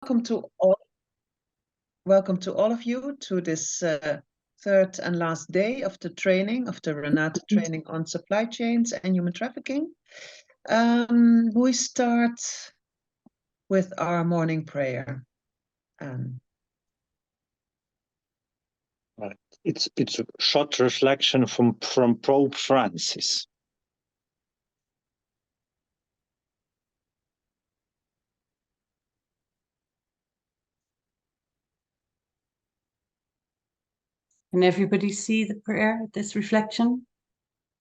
welcome to all of you to this third and last day of the training, of the RENATE training on supply chains and human trafficking. We start with our morning prayer. Right. It's a short reflection from Pope Francis. Can everybody see the prayer, this reflection?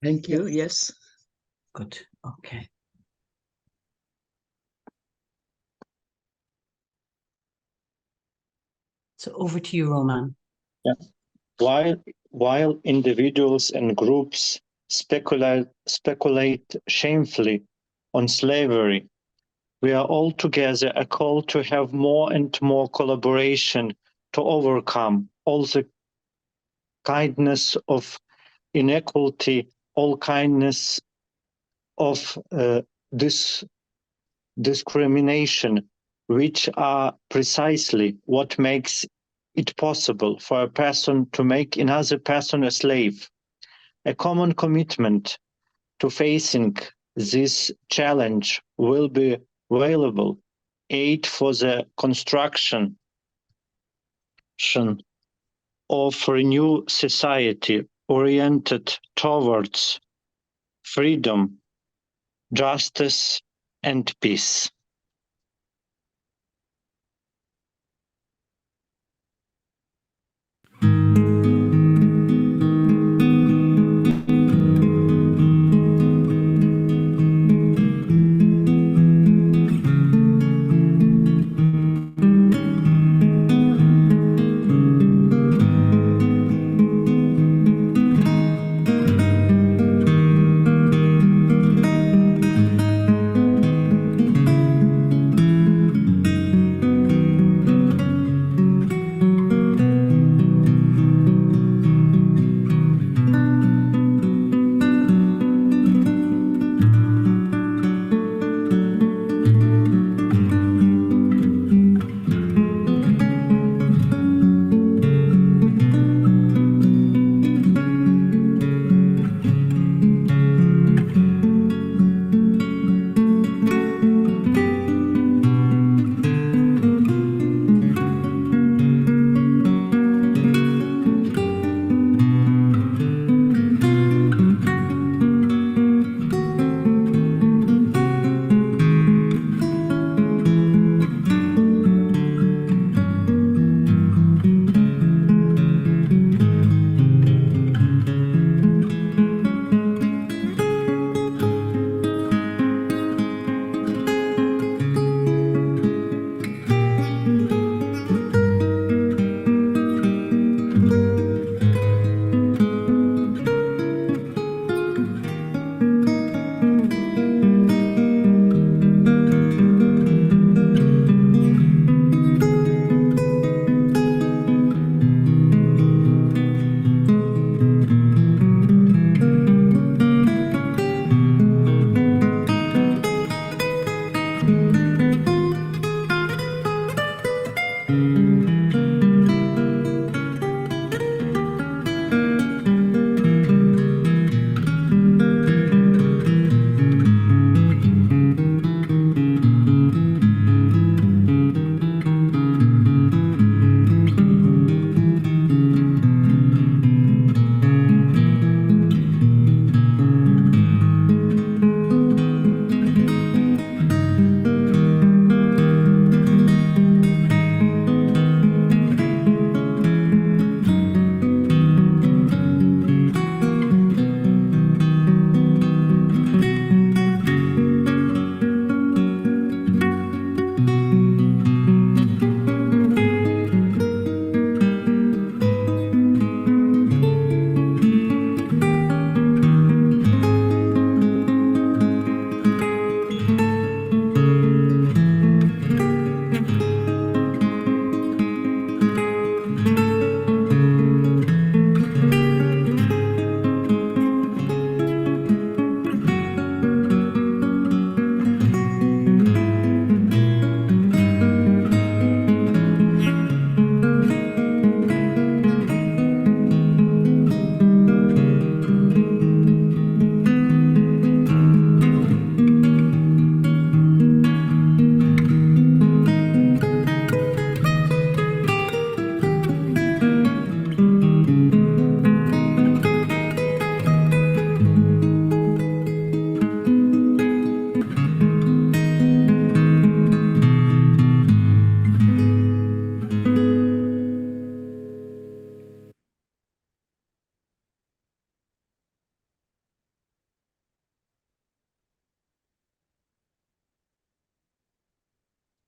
Thank you, yes. Good, okay. So over to you, Roman. Yeah. While individuals and groups speculate shamefully on slavery, we are all together a call to have more and more collaboration to overcome all the kindness of inequality, all kindness of this discrimination, which are precisely what makes it possible for a person to make another person a slave. A common commitment to facing this challenge will be available aid for the construction of a new society oriented towards freedom, justice, and peace.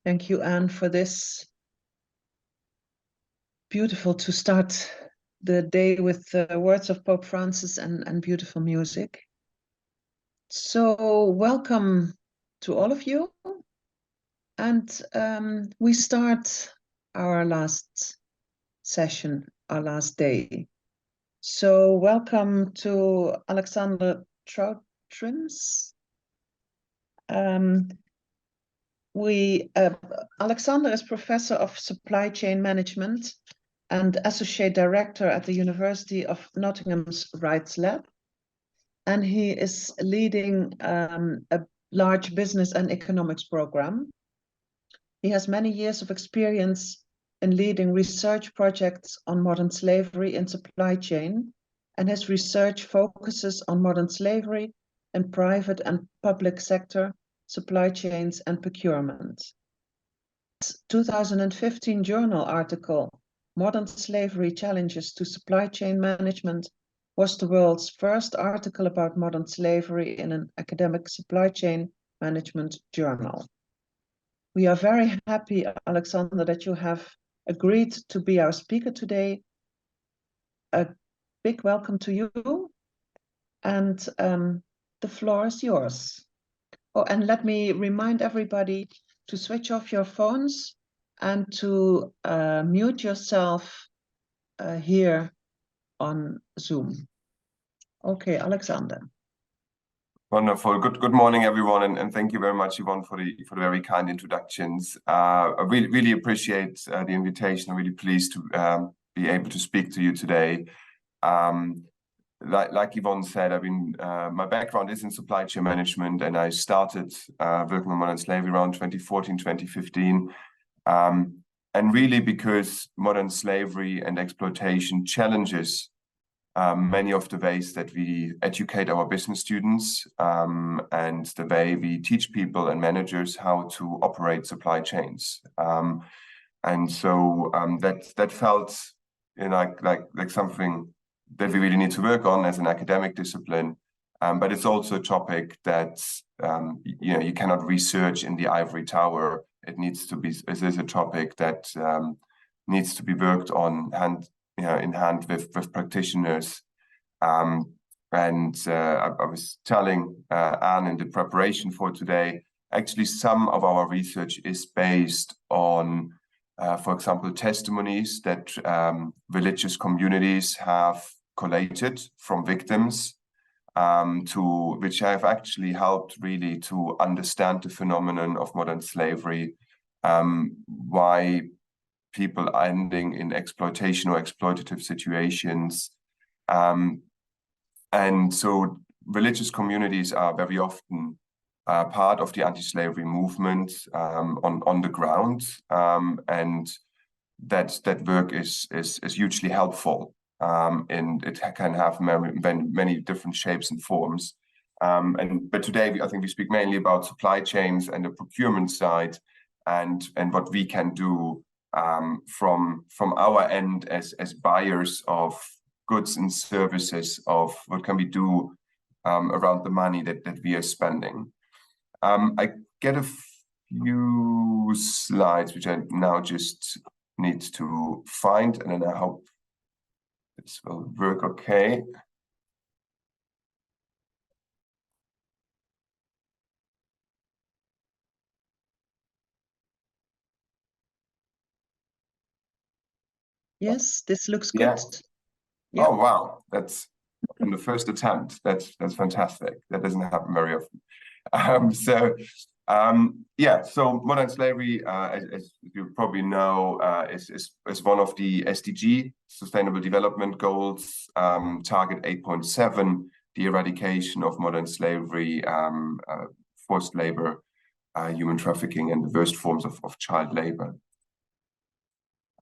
Thank you, Anne, for this. Beautiful to start the day with the words of Pope Francis and beautiful music. So welcome to all of you. And we start our last session, our last day. So welcome to Alexander Troutrins. Alexander is Professor of Supply Chain Management and Associate Director at the University of Nottingham's Rights Lab. And he is leading a large business and economics program. He has many years of experience in leading research projects on modern slavery in supply chain, and his research focuses on modern slavery in private and public sector supply chains and procurement. 2015 journal article, Modern Slavery Challenges to Supply Chain Management, was the world's first article about modern slavery in an academic supply chain management journal. We are very happy, Alexander, that you have agreed to be our speaker today. A big welcome to you, and the floor is yours. Oh, and let me remind everybody to switch off your phones and to mute yourself here on Zoom. Okay, Alexander. Wonderful. Good morning, everyone, and thank you very much, Yvonne, for the very kind introductions. I really appreciate the invitation. I'm really pleased to be able to speak to you today. Like Yvonne said, my background is in supply chain management, and I started working on modern slavery around 2014, 2015. And really because modern slavery and exploitation challenges many of the ways that we educate our business students and the way we teach people and managers how to operate supply chains. And so that felt like something that we really need to work on as an academic discipline. But it's also a topic that you cannot research in the ivory tower. It is a topic that needs to be worked on in hand with practitioners. I was telling Anne in the preparation for today, actually some of our research is based on, for example, testimonies that religious communities have collated from victims, which have actually helped really to understand the phenomenon of modern slavery, why people are ending in exploitation or exploitative situations. And so religious communities are very often part of the anti-slavery movement on the ground, and that work is hugely helpful. And it can have many different shapes and forms. But today, I think we speak mainly about supply chains and the procurement side, and what we can do from our end as buyers of goods and services, of what can we do around the money that we are spending. I get a few slides which I now just need to find, and then I hope this will work okay. Yes, this looks good. Yeah. Oh, wow. That's from the first attempt. That's fantastic. That doesn't happen very often. So modern slavery, as you probably know, is one of the SDG, Sustainable Development Goals, target 8.7, the eradication of modern slavery, forced labor, human trafficking, and the worst forms of child labor.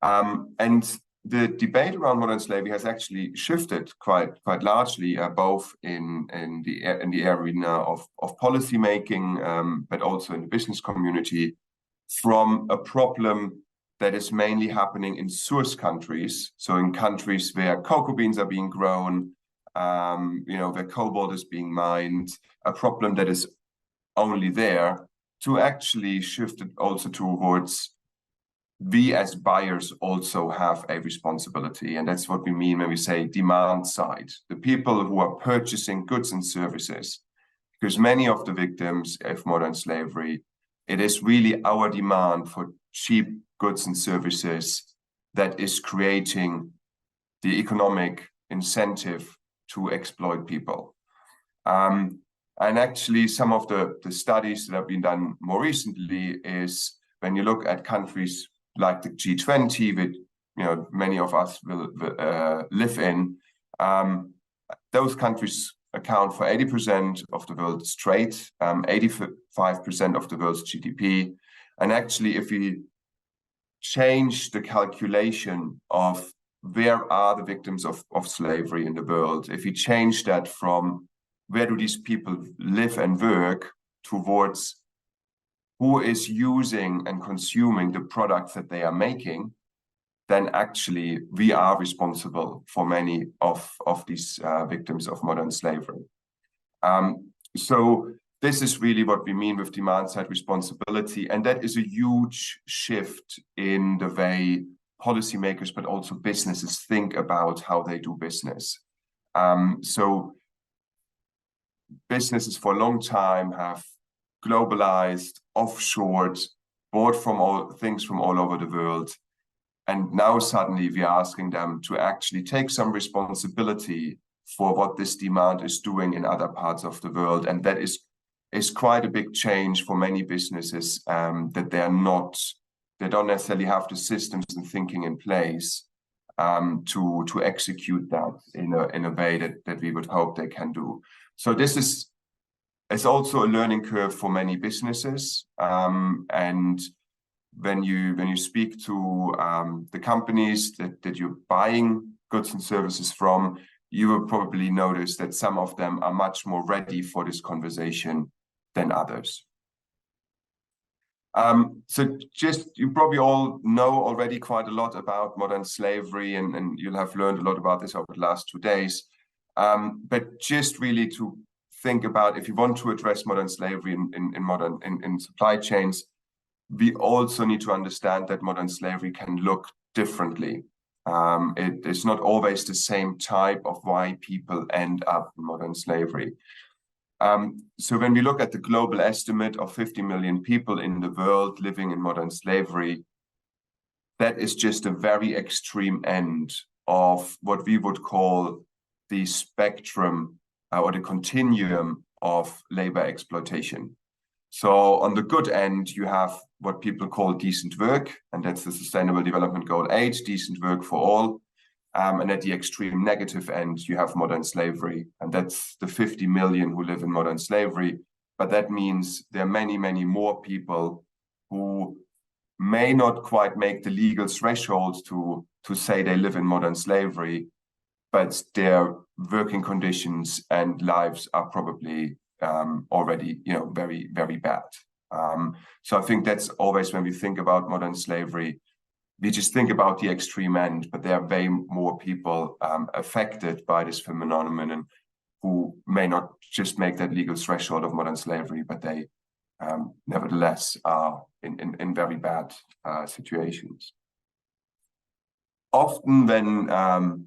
And the debate around modern slavery has actually shifted quite largely, both in the arena of policy making, but also in the business community, from a problem that is mainly happening in source countries, so in countries where cocoa beans are being grown, where cobalt is being mined, a problem that is only there, to actually shift it also towards we as buyers also have a responsibility. And that's what we mean when we say demand side, the people who are purchasing goods and services. Because many of the victims of modern slavery, it is really our demand for cheap goods and services that is creating the economic incentive to exploit people. And actually, some of the studies that have been done more recently is when you look at countries like the G20, that many of us will live in, those countries account for 80% of the world's trade, 85% of the world's GDP. And actually, if we change the calculation of where are the victims of slavery in the world, if we change that from where do these people live and work towards who is using and consuming the products that they are making, then actually we are responsible for many of these victims of modern slavery. So this is really what we mean with demand-side responsibility, and that is a huge shift in the way policymakers, but also businesses think about how they do business. So businesses for a long time have globalized, offshored, bought from all over the world. And now suddenly we are asking them to actually take some responsibility for what this demand is doing in other parts of the world. And that is quite a big change for many businesses, that they don't necessarily have the systems and thinking in place to execute that in a way that we would hope they can do. So this is also a learning curve for many businesses. And when you speak to the companies that you're buying goods and services from, you will probably notice that some of them are much more ready for this conversation than others. So you probably all know already quite a lot about modern slavery, and you'll have learned a lot about this over the last 2 days. But just really to think about, if you want to address modern slavery in supply chains, we also need to understand that modern slavery can look differently. It is not always the same type of why people end up in modern slavery. So when we look at the global estimate of 50 million people in the world living in modern slavery, that is just a very extreme end of what we would call the spectrum or the continuum of labor exploitation. So on the good end, you have what people call decent work, and that's the Sustainable Development Goal 8, decent work for all. And at the extreme negative end, you have modern slavery, and that's the 50 million who live in modern slavery. But that means there are many, many more people who may not quite make the legal threshold to say they live in modern slavery, but their working conditions and lives are probably already, very, very bad. So I think that's always when we think about modern slavery, we just think about the extreme end, but there are way more people affected by this phenomenon and who may not just make that legal threshold of modern slavery, but they nevertheless are in very bad situations. Often when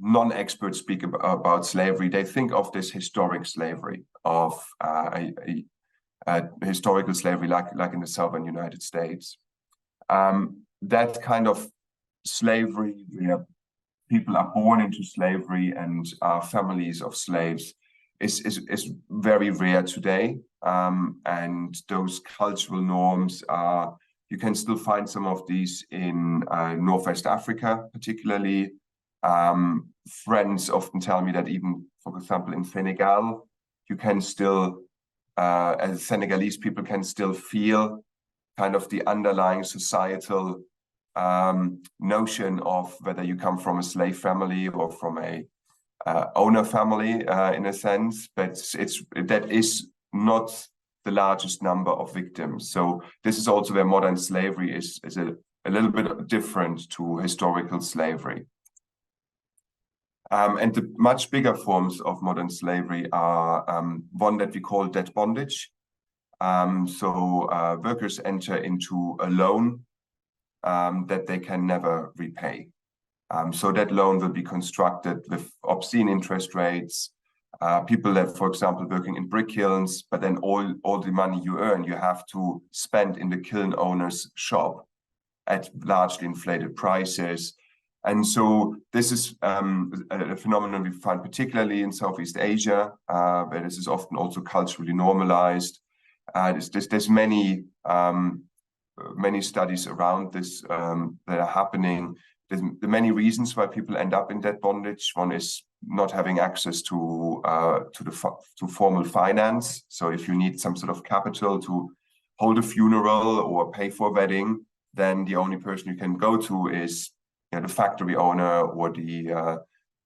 non-experts speak about slavery, they think of this historic slavery, of historical slavery like in the southern United States. That kind of slavery where people are born into slavery and are families of slaves is very rare today. And those cultural norms you can still find some of these in Northwest Africa, particularly. Friends often tell me that even, for example, in Senegal, you can still, as Senegalese people can still feel kind of the underlying societal notion of whether you come from a slave family or from a owner family in a sense, but that is not the largest number of victims. So this is also where modern slavery is a little bit different to historical slavery. And the much bigger forms of modern slavery are one that we call debt bondage. Workers enter into a loan that they can never repay. So that loan will be constructed with obscene interest rates. People that, for example, working in brick kilns, but then all the money you earn, you have to spend in the kiln owner's shop at largely inflated prices. And so this is a phenomenon we find particularly in Southeast Asia, where this is often also culturally normalized. There's many studies around this that are happening. There's the many reasons why people end up in debt bondage. One is not having access to formal finance. So if you need some sort of capital to hold a funeral or pay for a wedding, then the only person you can go to is the factory owner or the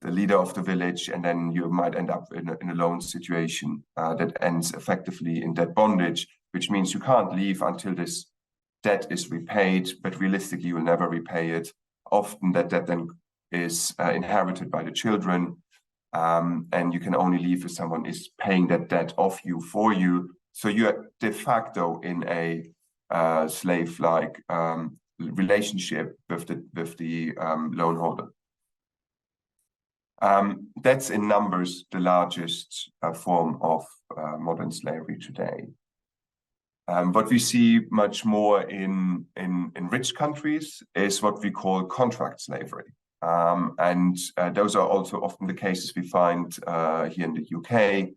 leader of the village, and then you might end up in a loan situation that ends effectively in debt bondage, which means you can't leave until this debt is repaid, but realistically you will never repay it. Often that debt then is inherited by the children, and you can only leave if someone is paying that debt off you for you. So you're de facto in a slave-like relationship with the loan holder. That's in numbers the largest form of modern slavery today. What we see much more in rich countries is what we call contract slavery. Those are also often the cases we find here in the UK,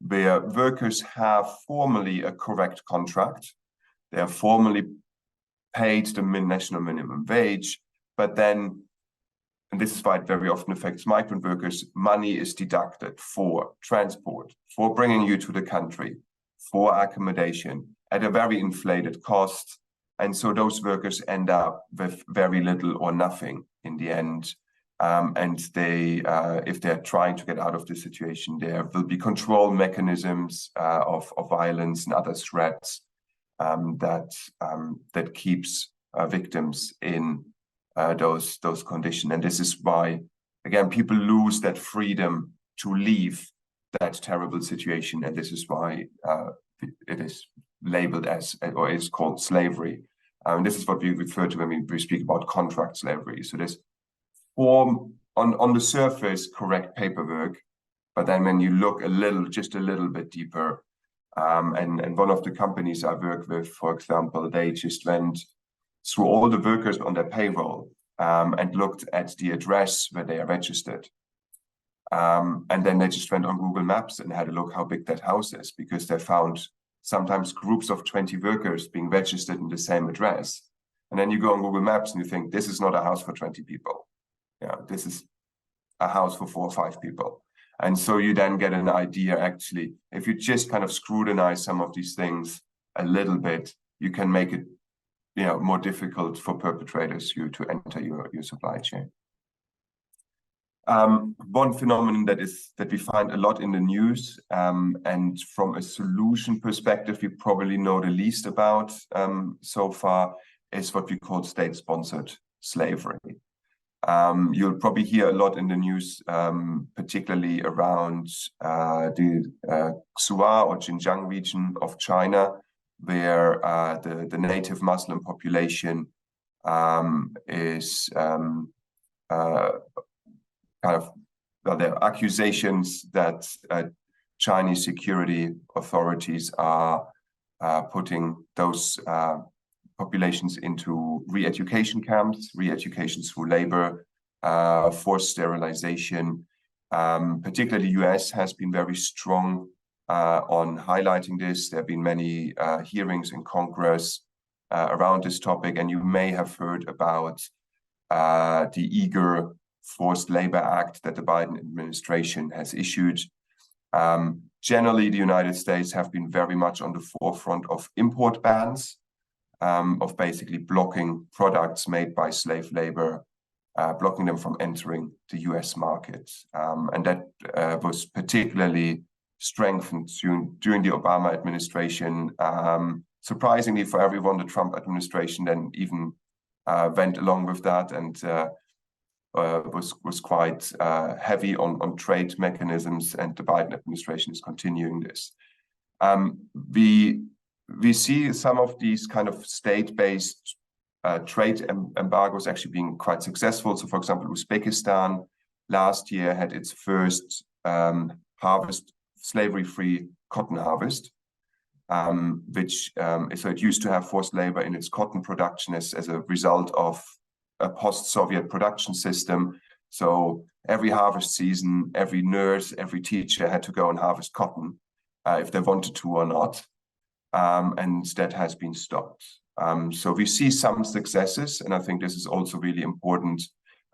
where workers have formally a correct contract. They are formally paid the national minimum wage, but then, and this is why it very often affects migrant workers, money is deducted for transport, for bringing you to the country, for accommodation at a very inflated cost. And so those workers end up with very little or nothing in the end. And they, if they're trying to get out of this situation, there will be control mechanisms of violence and other threats that keeps victims in those conditions. And this is why, again, people lose that freedom to leave that terrible situation. And this is why it is labeled as, or is called slavery. This is what we refer to when we speak about contract slavery. So there's form on the surface correct paperwork, but then when you look just a little bit deeper, and one of the companies I work with, for example, they just went through all the workers on their payroll and looked at the address where they are registered. And then they just went on Google Maps and had a look how big that house is, because they found sometimes groups of 20 workers being registered in the same address. And then you go on Google Maps and you think, this is not a house for 20 people. Yeah, this is a house for 4 or 5 people. And so you then get an idea, actually, if you just kind of scrutinize some of these things a little bit, you can make it more difficult for perpetrators to enter your supply chain. One phenomenon that we find a lot in the news, and from a solution perspective, we probably know the least about so far, is what we call state-sponsored slavery. You'll probably hear a lot in the news, particularly around the Xinjiang or Xinjiang region of China, where the native Muslim population is there are accusations that Chinese security authorities are putting those populations into re-education camps, re-education through labor, forced sterilization. Particularly the US has been very strong on highlighting this. There have been many hearings in Congress around this topic, and you may have heard about the Uyghur Forced Labor Act that the Biden administration has issued. Generally, the United States have been very much on the forefront of import bans, of basically blocking products made by slave labor, blocking them from entering the US market. And that was particularly strengthened during the Obama administration. Surprisingly for everyone, the Trump administration then even went along with that and was quite heavy on trade mechanisms, and the Biden administration is continuing this. we see some of these kind of state-based trade embargoes actually being quite successful. So, for example, Uzbekistan last year had its first harvest, slavery-free cotton harvest, so it used to have forced labor in its cotton production as a result of a post-Soviet production system. So every harvest season, every nurse, every teacher had to go and harvest cotton if they wanted to or not. And that has been stopped. So we see some successes, and I think this is also really important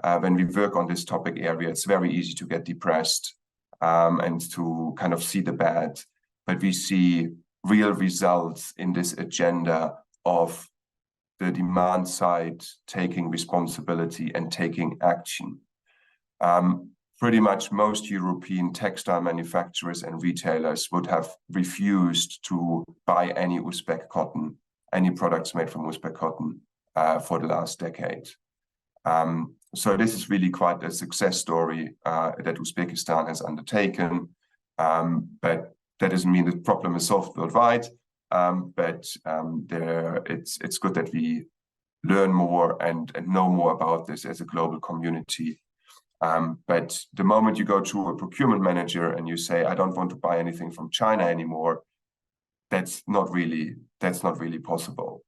when we work on this topic area. It's very easy to get depressed and to kind of see the bad, but we see real results in this agenda of the demand side taking responsibility and taking action. Pretty much most European textile manufacturers and retailers would have refused to buy any Uzbek cotton, any products made from Uzbek cotton for the last decade. So this is really quite a success story that Uzbekistan has undertaken, but that doesn't mean the problem is solved worldwide. It's good that we learn more and know more about this as a global community. But the moment you go to a procurement manager and you say, I don't want to buy anything from China anymore, that's not really possible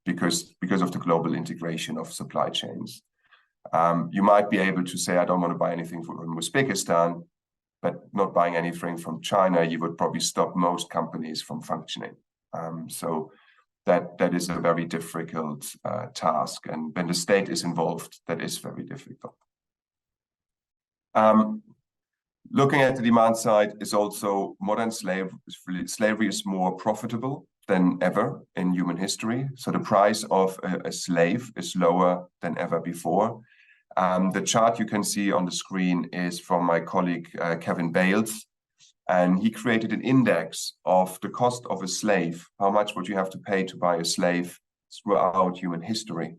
because of the global integration of supply chains. You might be able to say, I don't want to buy anything from Uzbekistan, but not buying anything from China, you would probably stop most companies from functioning. So that is a very difficult task. And when the state is involved, that is very difficult. Looking at the demand side is also modern slavery is more profitable than ever in human history. So the price of a slave is lower than ever before. The chart you can see on the screen is from my colleague, Kevin Bales, and he created an index of the cost of a slave. How much would you have to pay to buy a slave throughout human history?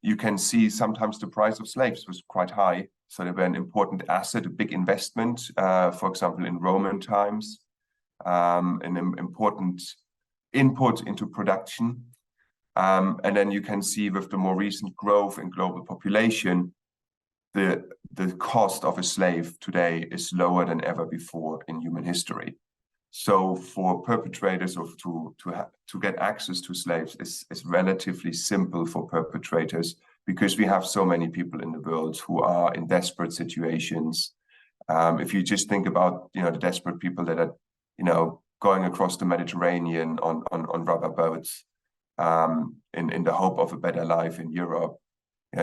You can see sometimes the price of slaves was quite high. So they were an important asset, a big investment, for example, in Roman times, an important input into production. And then you can see with the more recent growth in global population, the cost of a slave today is lower than ever before in human history. So for perpetrators to get access to slaves is relatively simple for perpetrators because we have so many people in the world who are in desperate situations. If you just think about the desperate people that are going across the Mediterranean on rubber boats in the hope of a better life in Europe,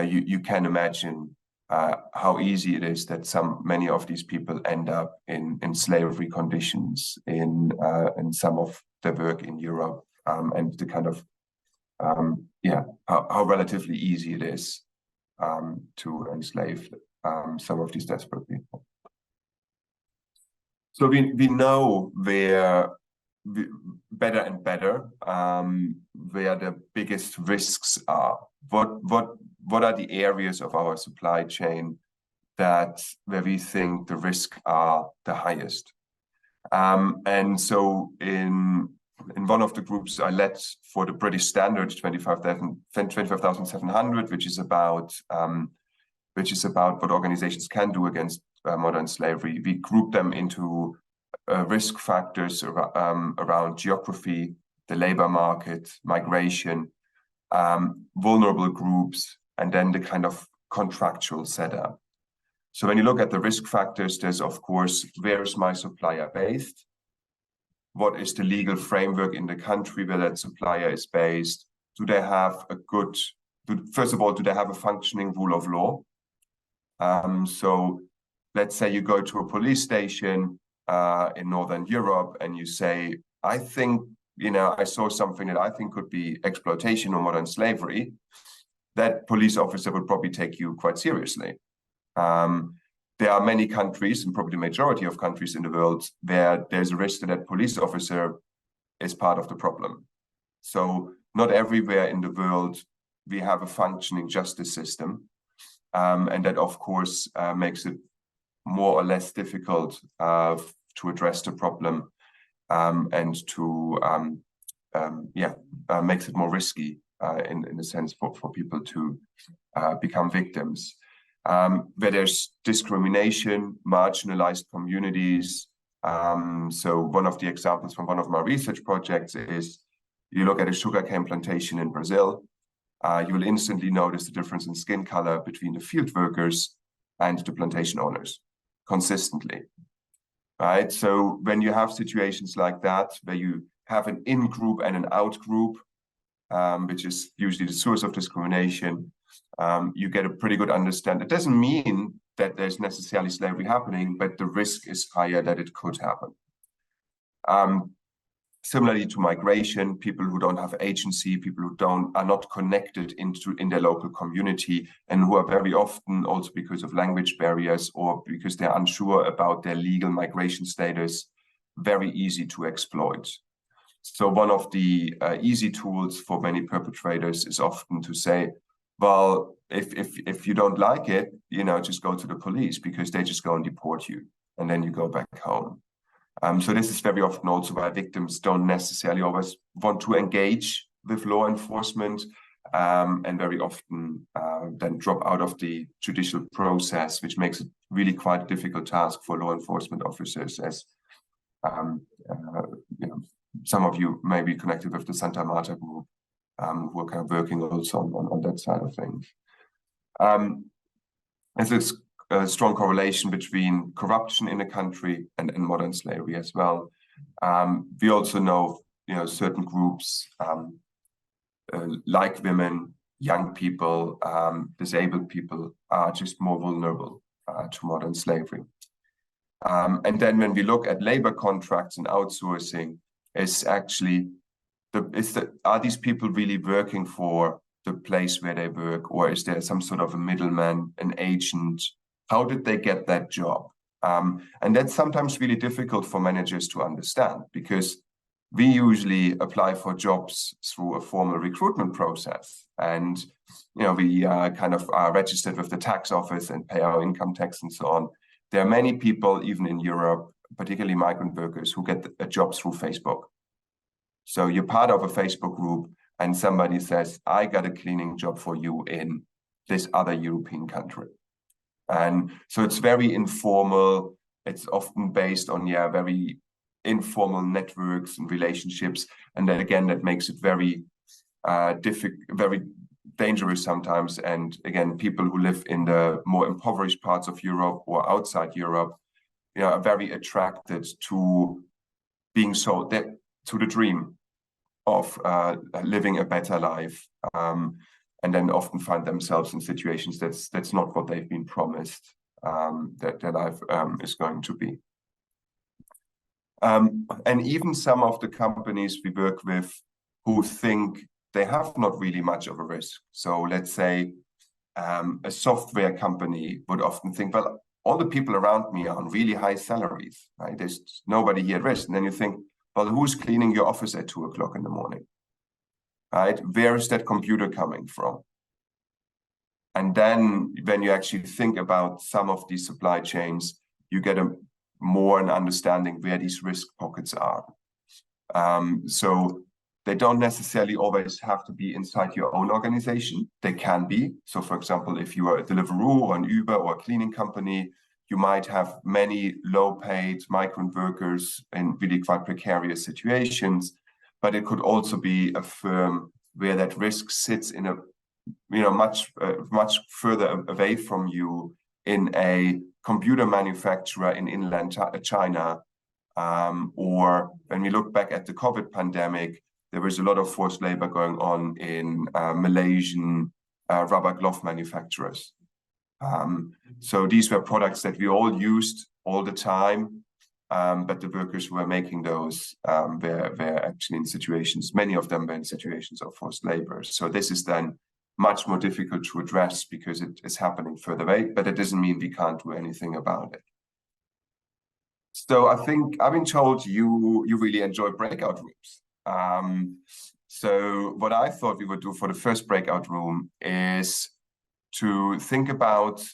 you can imagine how easy it is that many of these people end up in slavery conditions in some of their work in Europe, and the kind of how relatively easy it is to enslave some of these desperate people. So we know better and better where the biggest risks are. What are the areas of our supply chain where we think the risks are the highest? And so in one of the groups I led for the British standard 25,700, which is about what organizations can do against modern slavery, we group them into risk factors around geography, the labor market, migration, vulnerable groups, and then the kind of contractual setup. So when you look at the risk factors, there's of course, where is my supplier based? What is the legal framework in the country where that supplier is based? Do they have first of all, do they have a functioning rule of law? So let's say you go to a police station in Northern Europe and you say, I think, I saw something that I think could be exploitation or modern slavery. That police officer would probably take you quite seriously. There are many countries, and probably the majority of countries in the world, where there's a risk that that police officer is part of the problem. So not everywhere in the world we have a functioning justice system. And that, of course, makes it more or less difficult to address the problem. and to makes it more risky in a sense for people to become victims. Where there's discrimination, marginalized communities. So one of the examples from one of my research projects is you look at a sugarcane plantation in Brazil, you will instantly notice the difference in skin color between the field workers and the plantation owners consistently, right? So when you have situations like that, where you have an in-group and an out-group, which is usually the source of discrimination, you get a pretty good understanding. It doesn't mean that there's necessarily slavery happening, but the risk is higher that it could happen. Similarly to migration, people who don't have agency, people who are not connected in their local community, and who are very often also because of language barriers or because they're unsure about their legal migration status, very easy to exploit. So one of the easy tools for many perpetrators is often to say, well, if you don't like it, just go to the police, because they just go and deport you, and then you go back home. So this is very often also why victims don't necessarily always want to engage with law enforcement, and very often then drop out of the judicial process, which makes it really quite a difficult task for law enforcement officers, as some of you may be connected with the Santa Marta group, who are kind of working also on that side of things. There's a strong correlation between corruption in a country and modern slavery as well. We also know, certain groups like women, young people, disabled people are just more vulnerable to modern slavery. And then when we look at labor contracts and outsourcing, it's actually are these people really working for the place where they work, or is there some sort of a middleman, an agent? How did they get that job? And that's sometimes really difficult for managers to understand, because we usually apply for jobs through a formal recruitment process. And, we kind of are registered with the tax office and pay our income tax and so on. There are many people, even in Europe, particularly migrant workers, who get a job through Facebook. So you're part of a Facebook group and somebody says, I got a cleaning job for you in this other European country. And so it's very informal. It's often based on, very informal networks and relationships. And then again, that makes it very very dangerous sometimes. And again, people who live in the more impoverished parts of Europe or outside Europe, are very attracted to being sold to the dream of living a better life, and then often find themselves in situations that's not what they've been promised that their life is going to be. And even some of the companies we work with who think they have not really much of a risk. So let's say a software company would often think, well, all the people around me are on really high salaries, right? There's nobody here at risk. And then you think, well, who's cleaning your office at 2 o'clock in the morning, right? Where is that computer coming from? And then when you actually think about some of these supply chains, you get more an understanding where these risk pockets are. So they don't necessarily always have to be inside your own organization. They can be. So for example, if you are a Deliveroo or an Uber or a cleaning company, you might have many low-paid migrant workers in really quite precarious situations, but it could also be a firm where that risk sits in a, much further away from you, in a computer manufacturer in inland China. Or when we look back at the COVID pandemic, there was a lot of forced labor going on in Malaysian rubber glove manufacturers. So these were products that we all used all the time, but the workers who were making those were actually in situations, many of them were in situations of forced labor. So this is then much more difficult to address because it is happening further away, but it doesn't mean we can't do anything about it. So I think I've been told you really enjoy breakout rooms. So what I thought we would do for the first breakout room is to think about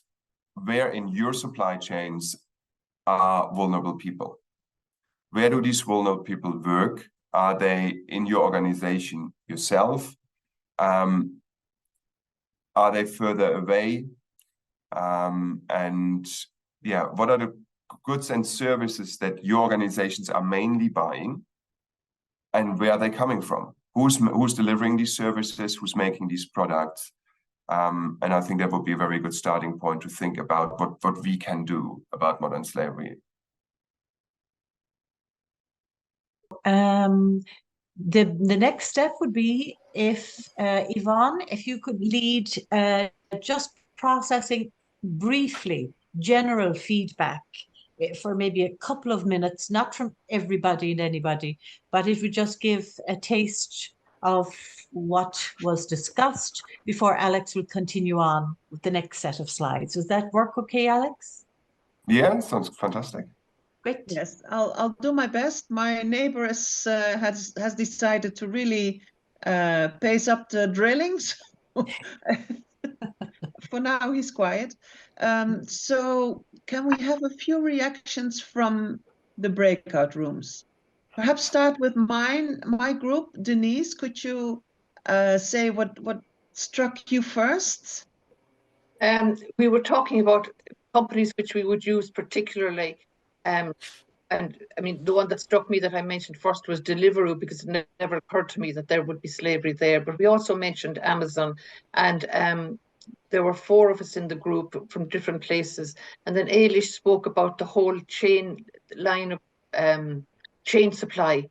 where in your supply chains are vulnerable people. where do these vulnerable people work? Are they in your organization yourself? Are they further away? And yeah, what are the goods and services that your organizations are mainly buying, and where are they coming from? Who's delivering these services? Who's making these products? And I think that would be a very good starting point to think about what we can do about modern slavery. The next step would be if Yvonne, if you could lead just processing briefly general feedback for maybe a couple of minutes, not from everybody and anybody, but if we just give a taste of what was discussed before Alex will continue on with the next set of slides. Does that work okay, Alex? Yeah, sounds fantastic. Great. Yes, I'll do my best. My neighbor has decided to really pace up the drillings. For now, he's quiet. So can we have a few reactions from the breakout rooms? Perhaps start with my group. Denise, could you say what struck you first? We were talking about companies which we would use particularly. And I mean, the one that struck me that I mentioned first was Deliveroo, because it never occurred to me that there would be slavery there. But we also mentioned Amazon, and there were 4 of us in the group from different places. And then Ailish spoke about the whole chain line of chain supply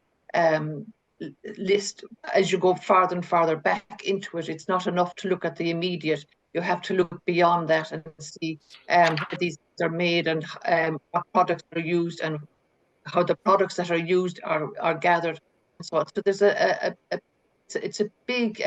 list. As you go farther and farther back into it, it's not enough to look at the immediate. You have to look beyond that and see where these are made, and what products are used, and how the products that are used are gathered, and so on. So there's it's a big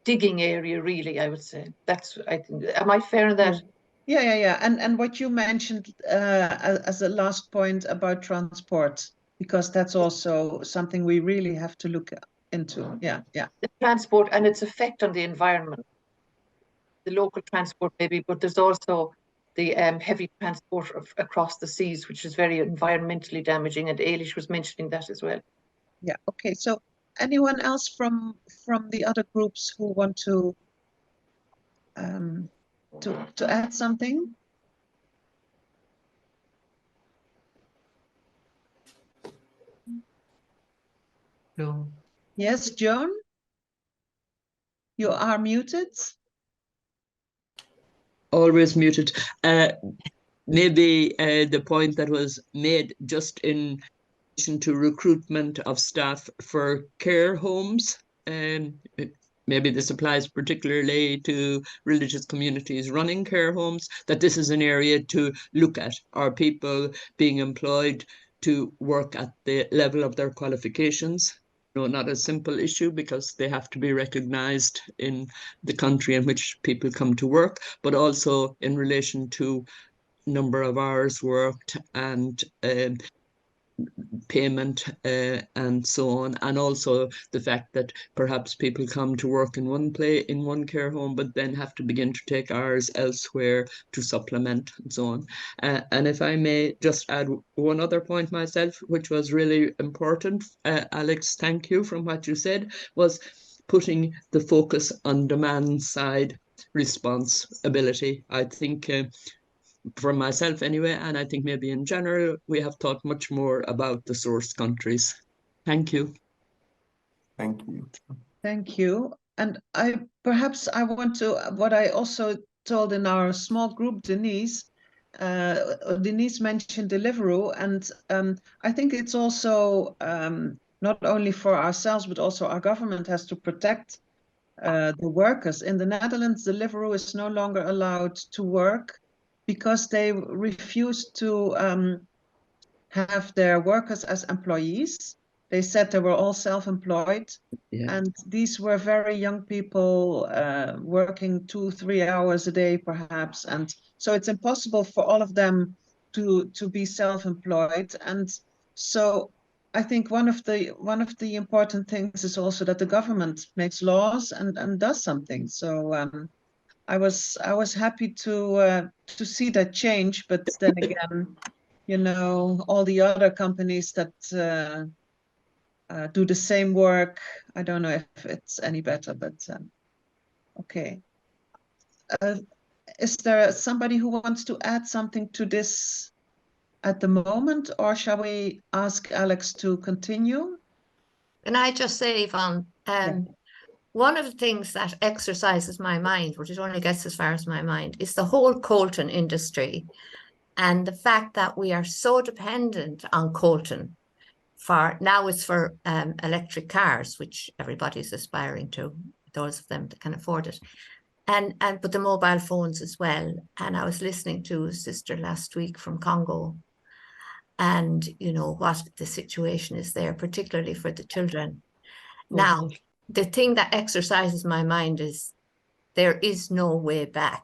digging area, really, I would say. That's, I think, am I fair in that? Yeah. And what you mentioned as a last point about transport, because that's also something we really have to look into. Yeah. The transport and its effect on the environment. The local transport maybe, but there's also the heavy transport across the seas, which is very environmentally damaging, and Ailish was mentioning that as well. Yeah, okay. So anyone else from the other groups who want to add something? No. Yes, Joan? You are muted. Always muted. Maybe the point that was made just in relation to recruitment of staff for care homes, maybe this applies particularly to religious communities running care homes, that this is an area to look at. Are people being employed to work at the level of their qualifications? No, not a simple issue, because they have to be recognized in the country in which people come to work, but also in relation to number of hours worked and payment and so on, and also the fact that perhaps people come to work in one care home, but then have to begin to take hours elsewhere to supplement and so on. And if I may just add one other point myself, which was really important, Alex, thank you, from what you said, was putting the focus on demand side responsibility. I think for myself anyway, and I think maybe in general, we have thought much more about the source countries. Thank you. Thank you. Thank you. And I want to, what I also told in our small group, Denise mentioned Deliveroo, and I think it's also not only for ourselves, but also our government has to protect the workers. In the Netherlands, Deliveroo is no longer allowed to work because they refused to have their workers as employees. They said they were all self-employed. Yeah. And these were very young people working 2-3 hours a day, perhaps. And so it's impossible for all of them to be self-employed. And so I think one of the important things is also that the government makes laws and does something. So I was happy to see that change, but then again, you know, all the other companies that do the same work. I don't know if it's any better, but okay. Is there somebody who wants to add something to this at the moment, or shall we ask Alex to continue? Can I just say, Yvonne, one of the things that exercises my mind, but it only gets as far as my mind, is the whole coltan industry and the fact that we are so dependent on coltan. Now it's for electric cars, which everybody's aspiring to, those of them that can afford it. But the mobile phones as well. And I was listening to a sister last week from Congo, and you know what the situation is there, particularly for the children. Now, the thing that exercises my mind is there is no way back.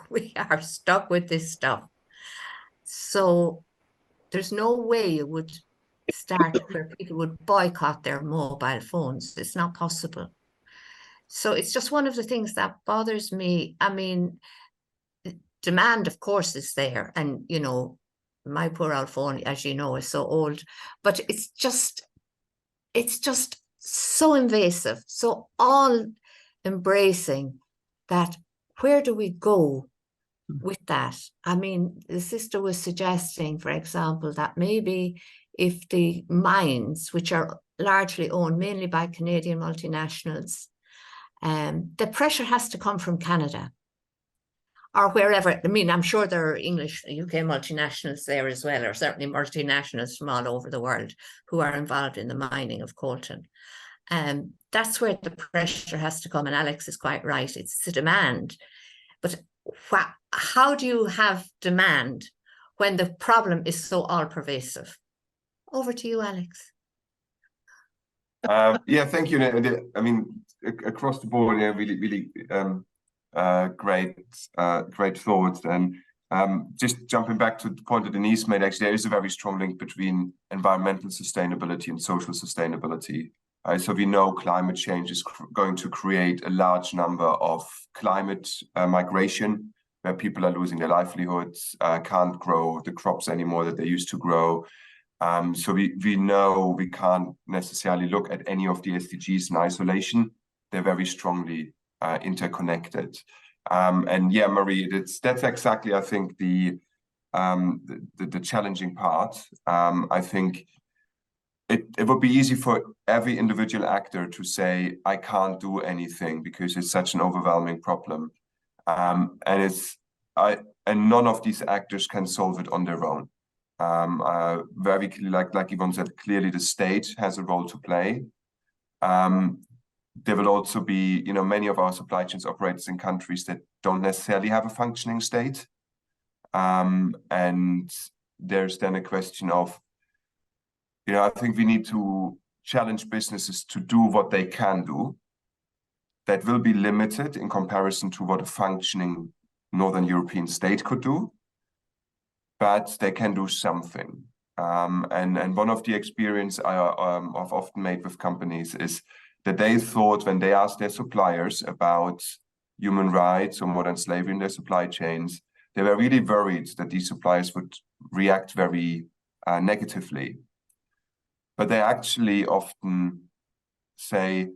We are stuck with this stuff. So there's no way you would start where people would boycott their mobile phones. It's not possible. So it's just one of the things that bothers me. I mean, demand, of course, is there. And, you know, my poor old phone, as you know, is so old. But it's just so invasive, so all-embracing, that where do we go with that? I mean, the sister was suggesting, for example, that maybe if the mines, which are largely owned mainly by Canadian multinationals, the pressure has to come from Canada or wherever. I mean, I'm sure there are English, UK multinationals there as well, or certainly multinationals from all over the world who are involved in the mining of coltan. That's where the pressure has to come. And Alex is quite right. It's the demand. But how do you have demand when the problem is so all-pervasive? Over to you, Alex. Yeah, thank you. I mean, across the board, yeah, really great thoughts. And just jumping back to the point that Denise made, actually, there is a very strong link between environmental sustainability and social sustainability. So we know climate change is going to create a large number of climate migration, where people are losing their livelihoods, can't grow the crops anymore that they used to grow. So we know we can't necessarily look at any of the SDGs in isolation. They're very strongly interconnected. And yeah, Marie, that's exactly, I think, the challenging part. I think it would be easy for every individual actor to say, I can't do anything because it's such an overwhelming problem. And none of these actors can solve it on their own. Very clearly, like Yvonne said, clearly the state has a role to play. There will also be, you know, many of our supply chains operators in countries that don't necessarily have a functioning state. And there's then a question of, you know, I think we need to challenge businesses to do what they can do. That will be limited in comparison to what a functioning Northern European state could do, but they can do something. And one of the experience I've often made with companies is that they thought, when they asked their suppliers about human rights or modern slavery in their supply chains, they were really worried that these suppliers would react very negatively. But they actually often say,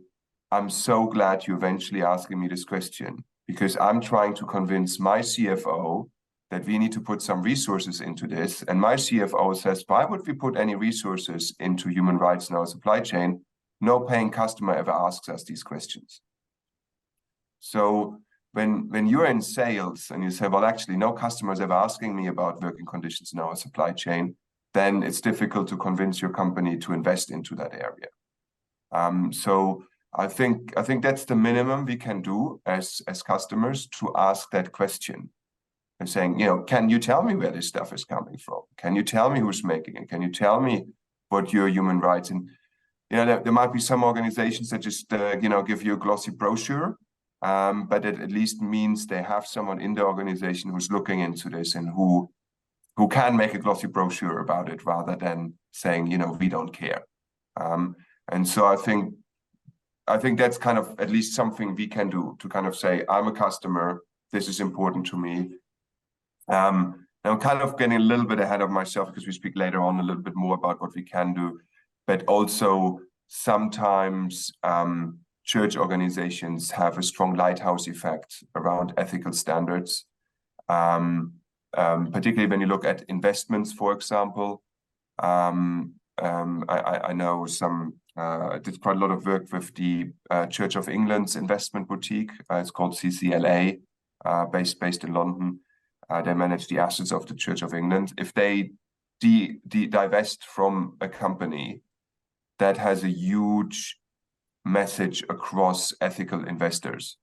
I'm so glad you're eventually asking me this question, because I'm trying to convince my CFO that we need to put some resources into this. And my CFO says, why would we put any resources into human rights in our supply chain? No paying customer ever asks us these questions. So when you're in sales and you say, well, actually, no customer is ever asking me about working conditions in our supply chain, then it's difficult to convince your company to invest into that area. So I think that's the minimum we can do as customers, to ask that question and saying, you know, can you tell me where this stuff is coming from? Can you tell me who's making it? Can you tell me what your human rights? And you know, there might be some organizations that just you know, give you a glossy brochure, but it at least means they have someone in the organization who's looking into this and who can make a glossy brochure about it, rather than saying, you know, we don't care. And so I think that's kind of at least something we can do, to kind of say, I'm a customer, this is important to me. Now I'm kind of getting a little bit ahead of myself because we speak later on a little bit more about what we can do, but also sometimes church organizations have a strong lighthouse effect around ethical standards, particularly when you look at investments, for example. I know I did quite a lot of work with the Church of England's investment boutique. It's called CCLA, based in London. They manage the assets of the Church of England. If they divest from a company, that has a huge message across ethical investors.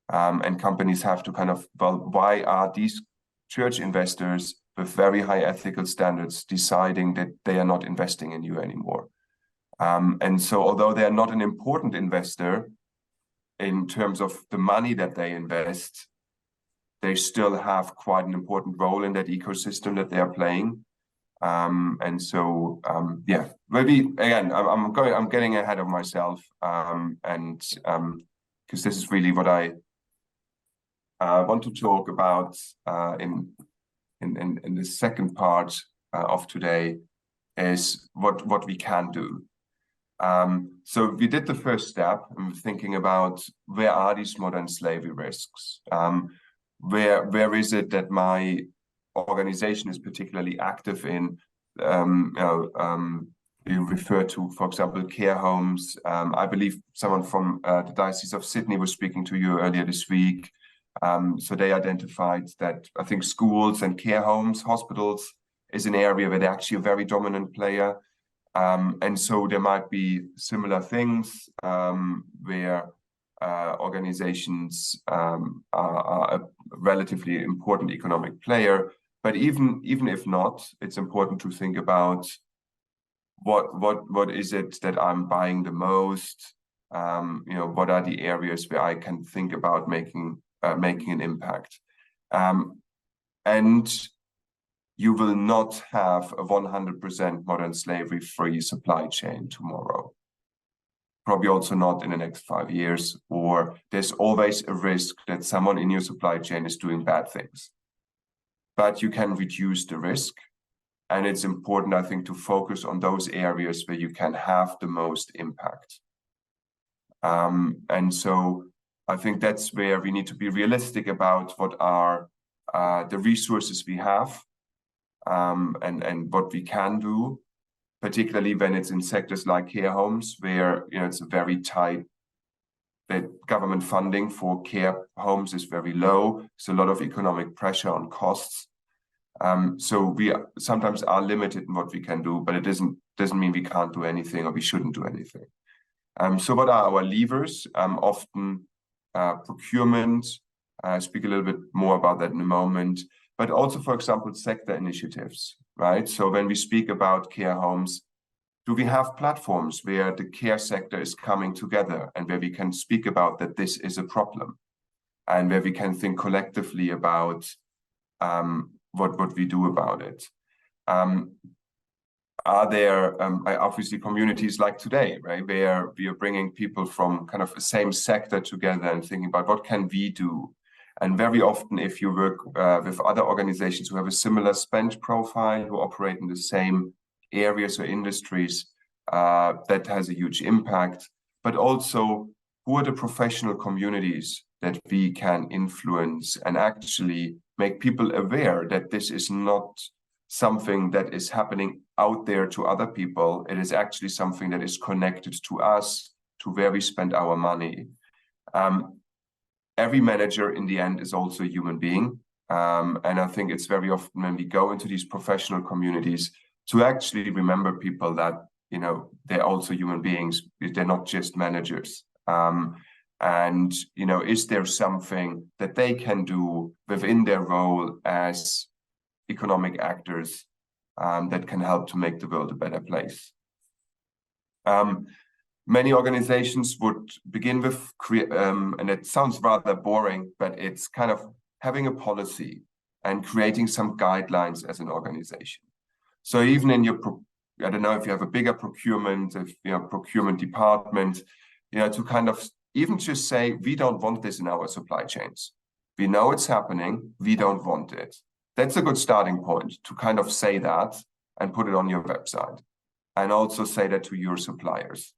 And companies have to kind of, well, why are these church investors with very high ethical standards deciding that they are not investing in you anymore? And so although they are not an important investor in terms of the money that they invest, they still have quite an important role in that ecosystem that they are playing. And so, yeah, maybe again, I'm getting ahead of myself, and because this is really what I want to talk about in the second part of today, is what we can do. So we did the first step in thinking about where are these modern slavery risks. Where is it that my organization is particularly active in? You refer to, for example, care homes. I believe someone from the Diocese of Sydney was speaking to you earlier this week. So they identified that I think schools and care homes, hospitals, is an area where they're actually a very dominant player. And so there might be similar things where organizations are a relatively important economic player, but even if not, it's important to think about what is it that I'm buying the most. What are the areas where I can think about making an impact, and you will not have a 100% modern slavery-free supply chain tomorrow. Probably also not in the next 5 years, or there's always a risk that someone in your supply chain is doing bad things. But you can reduce the risk, and it's important, I think, to focus on those areas where you can have the most impact. And so I think that's where we need to be realistic about what are the resources we have, and what we can do, particularly when it's in sectors like care homes, where it's a very tight, that government funding for care homes is very low. So a lot of economic pressure on costs. So we sometimes are limited in what we can do, but it doesn't mean we can't do anything or we shouldn't do anything. So what are our levers? Often procurement. I'll speak a little bit more about that in a moment. But also, for example, sector initiatives, right? So when we speak about care homes, do we have platforms where the care sector is coming together and where we can speak about that this is a problem, and where we can think collectively about what we do about it? Are there obviously communities like today, right, where we are bringing people from kind of the same sector together and thinking about what can we do? And very often, if you work with other organizations who have a similar spend profile, who operate in the same areas or industries, that has a huge impact. But also, who are the professional communities that we can influence and actually make people aware that this is not something that is happening out there to other people. It is actually something that is connected to us, to where we spend our money. Every manager in the end is also a human being. And I think it's very often when we go into these professional communities to actually remember people that, they're also human beings. They're not just managers. And, is there something that they can do within their role as economic actors that can help to make the world a better place? Many organizations would begin with, and it sounds rather boring, but it's kind of having a policy and creating some guidelines as an organization. So even in your, I don't know if you have a bigger procurement, if you have procurement department, to kind of even just say, we don't want this in our supply chains. We know it's happening, we don't want it. that's a good starting point to kind of say that and put it on your website, and also say that to your suppliers.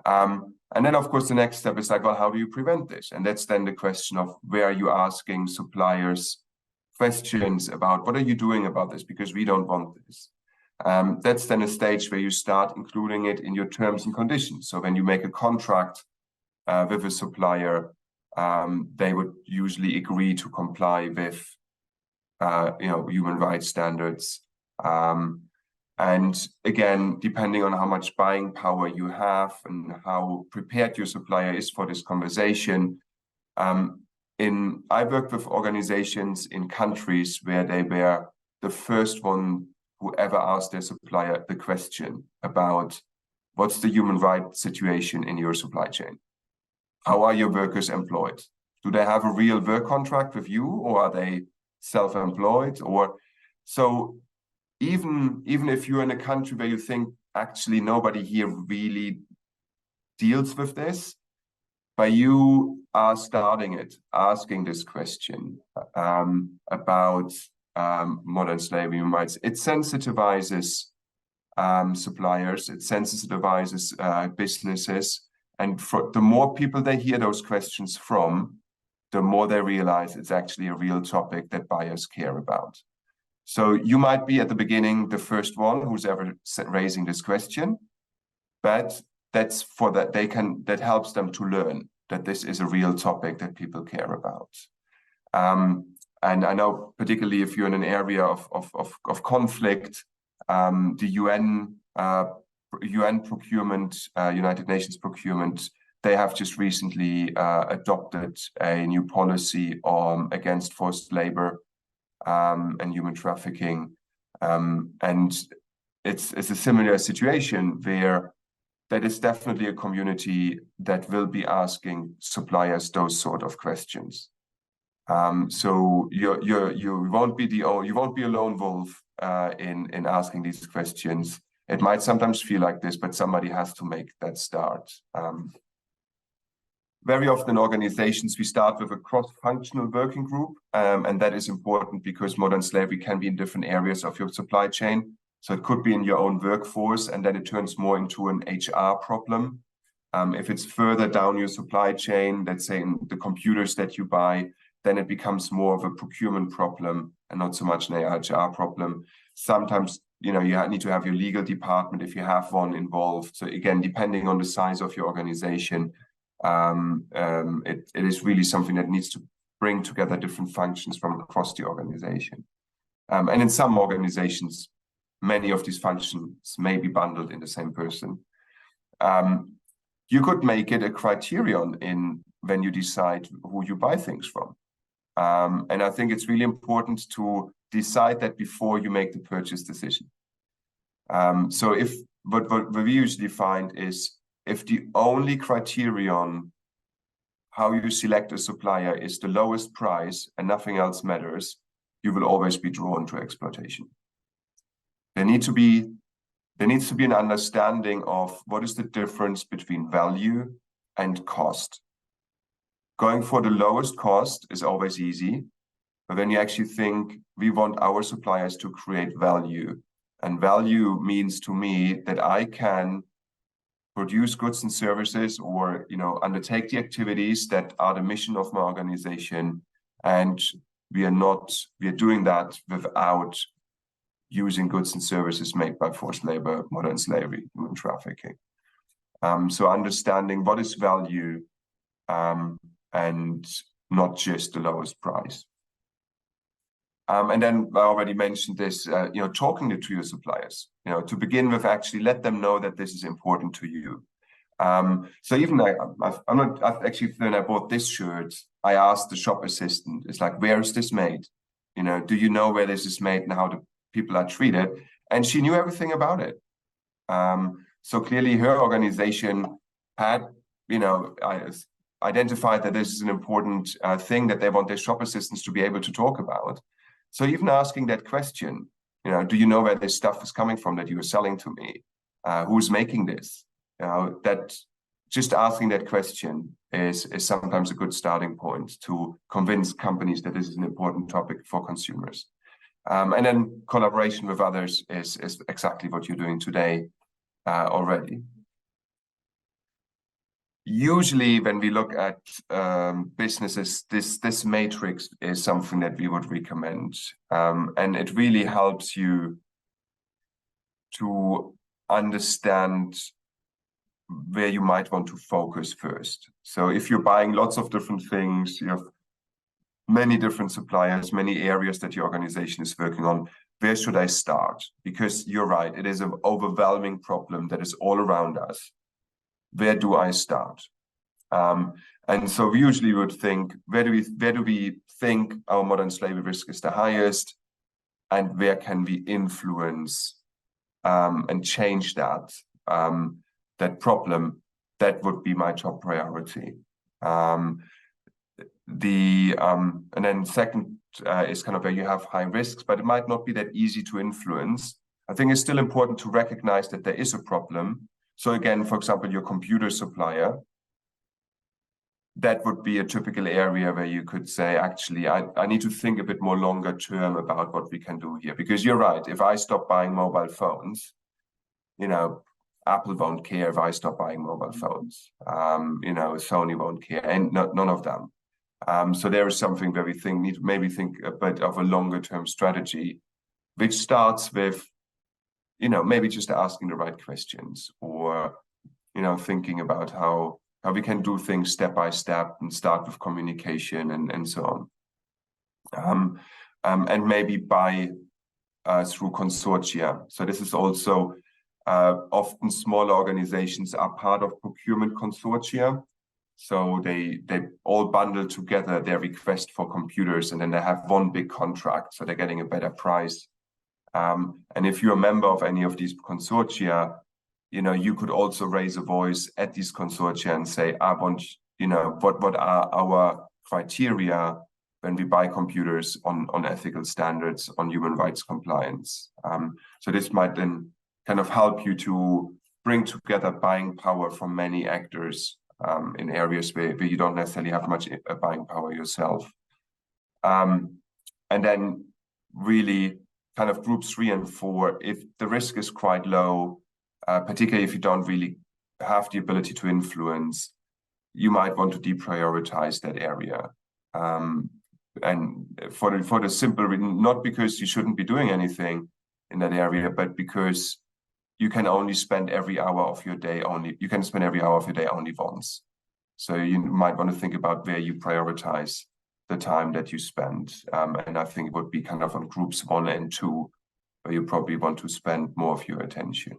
And then, of course, the next step is like, well, how do you prevent this? And that's then the question of where are you asking suppliers questions about what are you doing about this? Because we don't want this. That's then a stage where you start including it in your terms and conditions. So when you make a contract with a supplier, they would usually agree to comply with human rights standards. And again, depending on how much buying power you have and how prepared your supplier is for this conversation, I worked with organizations in countries where they were the first one who ever asked their supplier the question about what's the human rights situation in your supply chain? How are your workers employed? Do they have a real work contract with you, or are they self-employed? Or so even if you're in a country where you think actually nobody here really deals with this, by you are asking this question about modern slavery human rights, it sensitizes suppliers, it sensitizes businesses, and the more people they hear those questions from, the more they realize it's actually a real topic that buyers care about. So you might be at the beginning the first one who's ever raising this question, but that helps them to learn that this is a real topic that people care about. And I know particularly if you're in an area of conflict, the UN procurement, United Nations procurement, they have just recently adopted a new policy against forced labor and human trafficking. And it's a similar situation where that is definitely a community that will be asking suppliers those sort of questions. So you won't be a lone wolf in asking these questions. It might sometimes feel like this, but somebody has to make that start. Very often organizations, we start with a cross-functional working group, and that is important because modern slavery can be in different areas of your supply chain. So it could be in your own workforce, and then it turns more into an HR problem. If it's further down your supply chain, let's say in the computers that you buy, then it becomes more of a procurement problem and not so much an HR problem. Sometimes, you need to have your legal department if you have one involved. So again, depending on the size of your organization, it is really something that needs to bring together different functions from across the organization. And in some organizations, many of these functions may be bundled in the same person. You could make it a criterion when you decide who you buy things from. And I think it's really important to decide that before you make the purchase decision. So what we usually find is if the only criterion how you select a supplier is the lowest price and nothing else matters, you will always be drawn to exploitation. There needs to be an understanding of what is the difference between value and cost. Going for the lowest cost is always easy, but when you actually think we want our suppliers to create value, and value means to me that I can produce goods and services or undertake the activities that are the mission of my organization, and we are doing that without using goods and services made by forced labor, modern slavery, human trafficking. So understanding what is value and not just the lowest price. And then I already mentioned this, talking to your suppliers, to begin with, actually let them know that this is important to you. So even when I bought this shirt, I asked the shop assistant, it's like, where is this made? Do you know where this is made and how the people are treated? And she knew everything about it. So clearly her organization had, identified that this is an important thing that they want their shop assistants to be able to talk about. So even asking that question, do you know where this stuff is coming from that you are selling to me? Who's making this? That just asking that question is sometimes a good starting point to convince companies that this is an important topic for consumers. And then collaboration with others is exactly what you're doing today already. Usually when we look at businesses, this matrix is something that we would recommend. And it really helps you to understand where you might want to focus first. So if you're buying lots of different things, you have many different suppliers, many areas that your organization is working on, where should I start? Because you're right, it is an overwhelming problem that is all around us. Where do I start? And so we usually would think, where do we think our modern slavery risk is the highest, and where can we influence and change that problem? That would be my top priority. And then second is kind of where you have high risks, but it might not be that easy to influence. I think it's still important to recognize that there is a problem. So again, for example, your computer supplier, that would be a typical area where you could say, actually, I need to think a bit more longer term about what we can do here. Because you're right, if I stop buying mobile phones, you know, Apple won't care if I stop buying mobile phones. You know, Sony won't care, and none of them. So there is something where we need to maybe think a bit of a longer term strategy, which starts with, you know, maybe just asking the right questions, or, you know, thinking about how we can do things step by step and start with communication and so on. And maybe buy through consortia. So this is also often smaller organizations are part of procurement consortia. So they all bundle together their request for computers, and then they have one big contract, so they're getting a better price. And if you're a member of any of these consortia, you know, you could also raise a voice at these consortia and say, I want, you know, what are our criteria when we buy computers on ethical standards, on human rights compliance. So this might then kind of help you to bring together buying power from many actors in areas where you don't necessarily have much buying power yourself. And then really kind of groups 3 and 4, if the risk is quite low, particularly if you don't really have the ability to influence, you might want to deprioritize that area. And for the simple reason, not because you shouldn't be doing anything in that area, but because you can only spend every hour of your day you can spend every hour of your day only once. So you might want to think about where you prioritize the time that you spend. And I think it would be kind of on groups 1 and 2, where you probably want to spend more of your attention.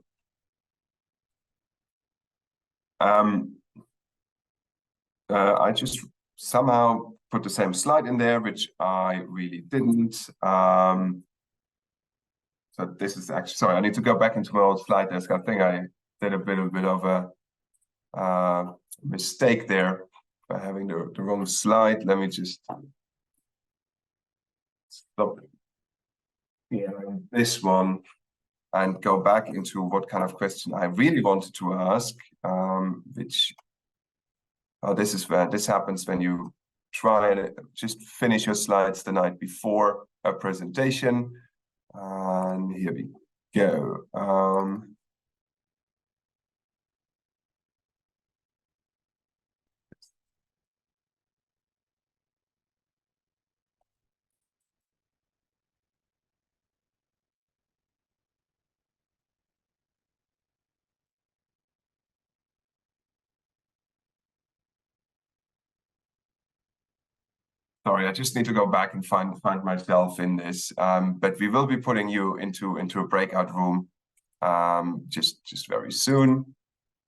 I just somehow put the same slide in there, which I really didn't. So this is actually, sorry, I need to go back into my old slide desk. I think I did a bit of a mistake there by having the wrong slide. Let me just stop this one and go back into what kind of question I really wanted to ask, which this happens when you try and just finish your slides the night before a presentation. And here we go. Sorry, I just need to go back and find myself in this. But we will be putting you into a breakout room just very soon.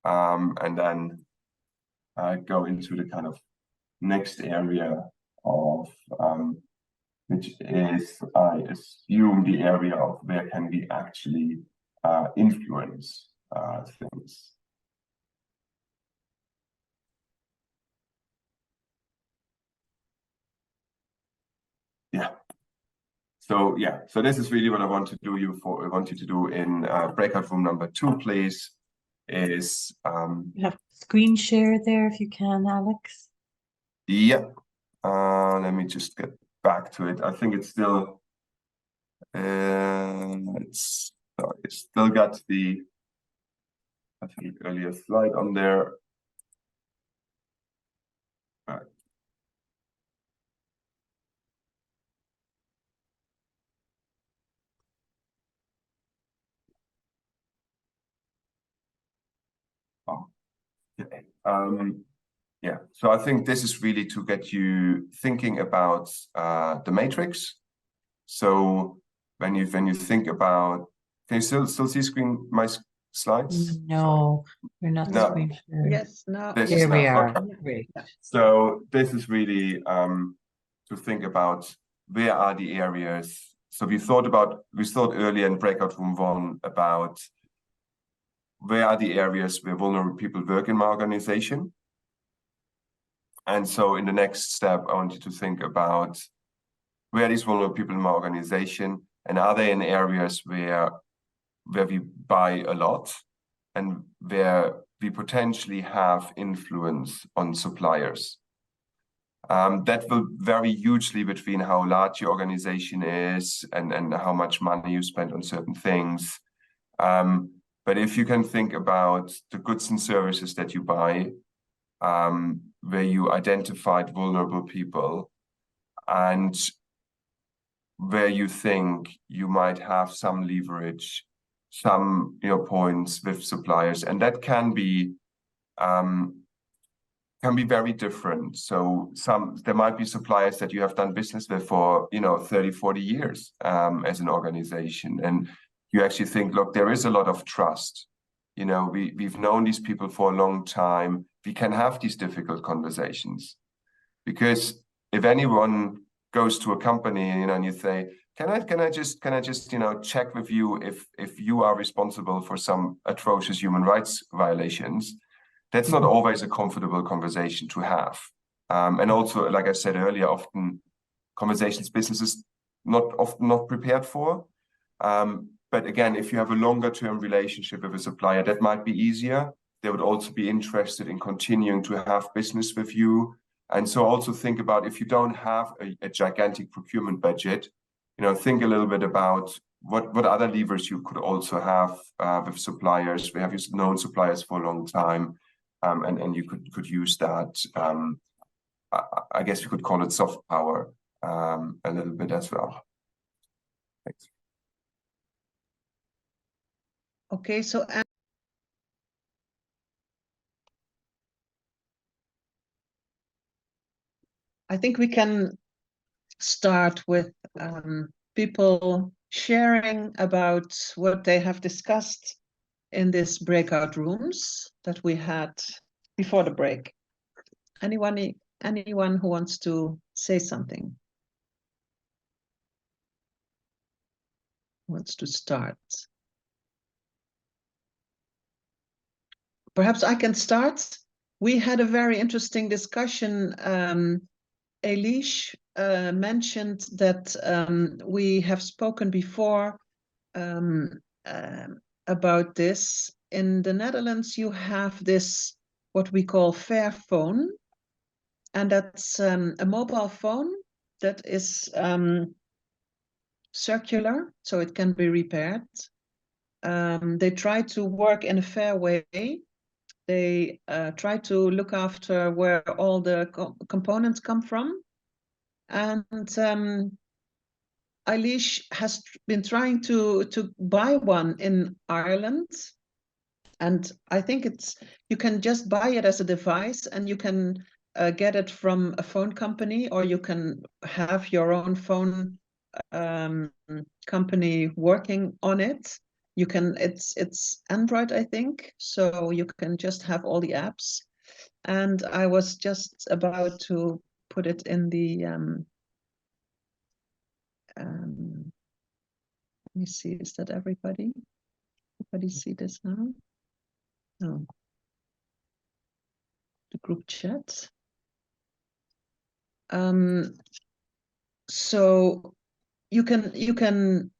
And then go into the kind of next area of which is, I assume, the area of where can we actually influence things. Yeah. So this is really what I want you to do in breakout room number 2, please. Is you have screen share there if you can, Alex. Yeah. Let me just get back to it. I think it's still It's sorry, still got the, I think, earlier slide on there. Right. Oh, okay. Yeah, so I think this is really to get you thinking about the matrix. So when you think about, can you still see my slides? No, we're not No. screen sharing. Yes, now This Here is we now, are. okay. Great. So this is really to think about where are the areas. So we thought earlier in breakout room 1 about where are the areas where vulnerable people work in my organization. And so in the next step, I want you to think about where are these vulnerable people in my organization, and are they in areas where we buy a lot and where we potentially have influence on suppliers. That will vary hugely between how large your organization is and how much money you spend on certain things. But if you can think about the goods and services that you buy, where you identified vulnerable people, and where you think you might have some leverage, some points with suppliers, and that can be very different. So there might be suppliers that you have done business with for 30, 40 years as an organization, and you actually think, look, there is a lot of trust. We've known these people for a long time. We can have these difficult conversations, because if anyone goes to a company and you say, can I just check with you if you are responsible for some atrocious human rights violations, that's not always a comfortable conversation to have. And also, like I said earlier, often conversations businesses often not prepared for. But again, if you have a longer term relationship with a supplier, that might be easier. They would also be interested in continuing to have business with you. And so also think about, if you don't have a gigantic procurement budget, think a little bit about what other levers you could also have with suppliers. We have known suppliers for a long time, and you could use that. I guess you could call it soft power a little bit as well. Thanks. Okay, so I think we can start with people sharing about what they have discussed in these breakout rooms that we had before the break. Anyone who wants to say something? Wants to start? Perhaps I can start. We had a very interesting discussion. Elish mentioned that we have spoken before about this. In the Netherlands, you have this, what we call fair phone, and that's a mobile phone that is circular, so it can be repaired. They try to work in a fair way. They try to look after where all the components come from. And Elish has been trying to buy one in Ireland. And I think you can just buy it as a device, and you can get it from a phone company, or you can have your own phone company working on it. You can, it's Android, I think, so you can just have all the apps. And I was just about to put it in the let me see, is that everybody? Everybody see this now? No. The group chat. So you can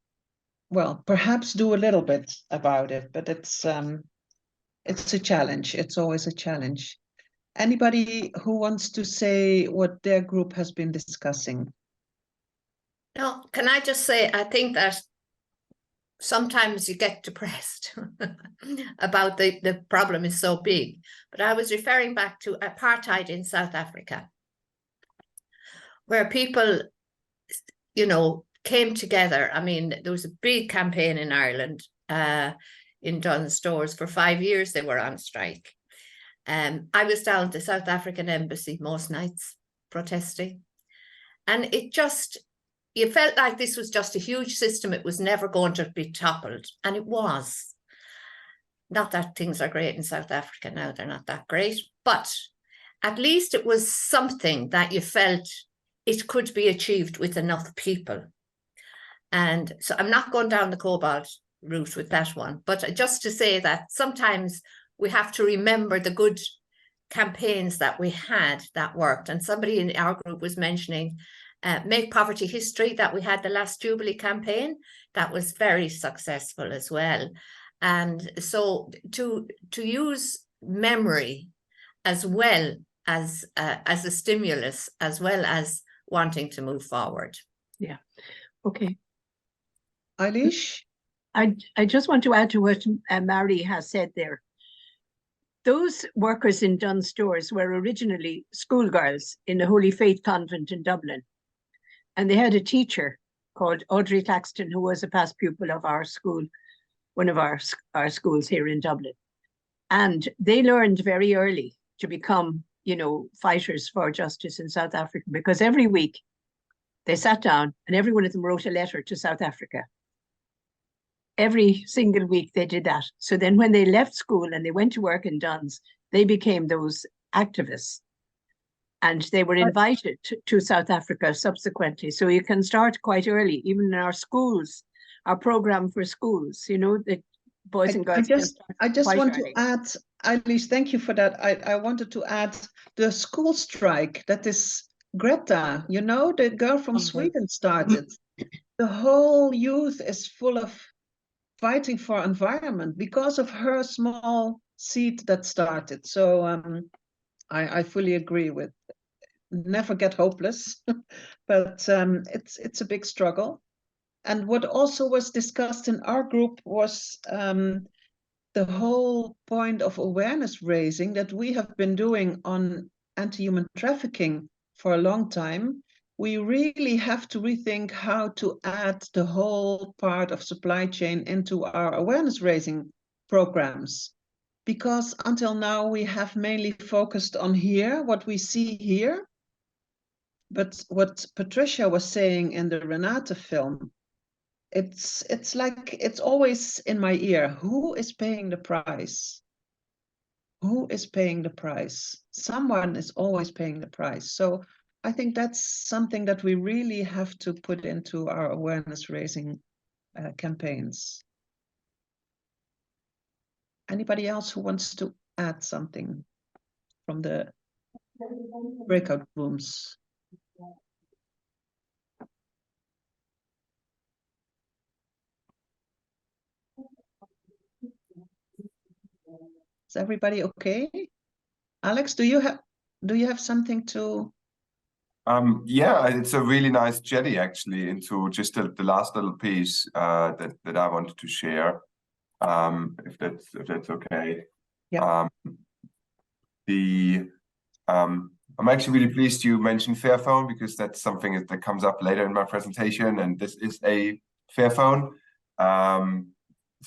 well, perhaps do a little bit about it, but it's a challenge. It's always a challenge. Anybody who wants to say what their group has been discussing? No, can I just say, I think that sometimes you get depressed about the problem is so big. But I was referring back to apartheid in South Africa, where people, you know, came together. I mean, there was a big campaign in Ireland, in Dunnes Stores. For 5 years they were on strike. I was down at the South African embassy most nights protesting. And it just, you felt like this was just a huge system. It was never going to be toppled. And it was. Not that things are great in South Africa now, they're not that great. But at least it was something that you felt it could be achieved with enough people. And so I'm not going down the cobalt route with that one, but just to say that sometimes we have to remember the good campaigns that we had that worked. And somebody in our group was mentioning Make Poverty History, that we had the last Jubilee campaign. That was very successful as well. And so to use memory as well as a stimulus, as well as wanting to move forward. Yeah. Okay. Eilish? I just want to add to what Mary has said there. Those workers in Dunnes Stores were originally schoolgirls in the Holy Faith Convent in Dublin. And they had a teacher called Audrey Claxton, who was a past pupil of our school, one of our schools here in Dublin. And they learned very early to become, you know, fighters for justice in South Africa, because every week they sat down and every one of them wrote a letter to South Africa. Every single week they did that. So then when they left school and they went to work in Dunnes, they became those activists. And they were invited to South Africa subsequently. So you can start quite early, even in our schools, our program for schools, you know, the boys and girls. I just want to add, Eilish, thank you for that. I wanted to add the school strike that is Greta, you know, the girl from Sweden started. The whole youth is full of fighting for environment because of her small seed that started. So I fully agree with never get hopeless, but it's a big struggle. And what also was discussed in our group was the whole point of awareness raising that we have been doing on anti-human trafficking for a long time. We really have to rethink how to add the whole part of supply chain into our awareness raising programs. Because until now we have mainly focused on here, what we see here. But what Patricia was saying in the RENATE film, it's like it's always in my ear. Who is paying the price? Who is paying the price? Someone is always paying the price. So I think that's something that we really have to put into our awareness raising campaigns. Anybody else who wants to add something from the breakout rooms? Is everybody okay? Alex, do you have something to? Yeah, it's a really nice jetty actually into just the last little piece that I wanted to share, if that's okay. Yeah. I'm actually really pleased you mentioned Fairphone, because that's something that comes up later in my presentation, and this is a Fairphone.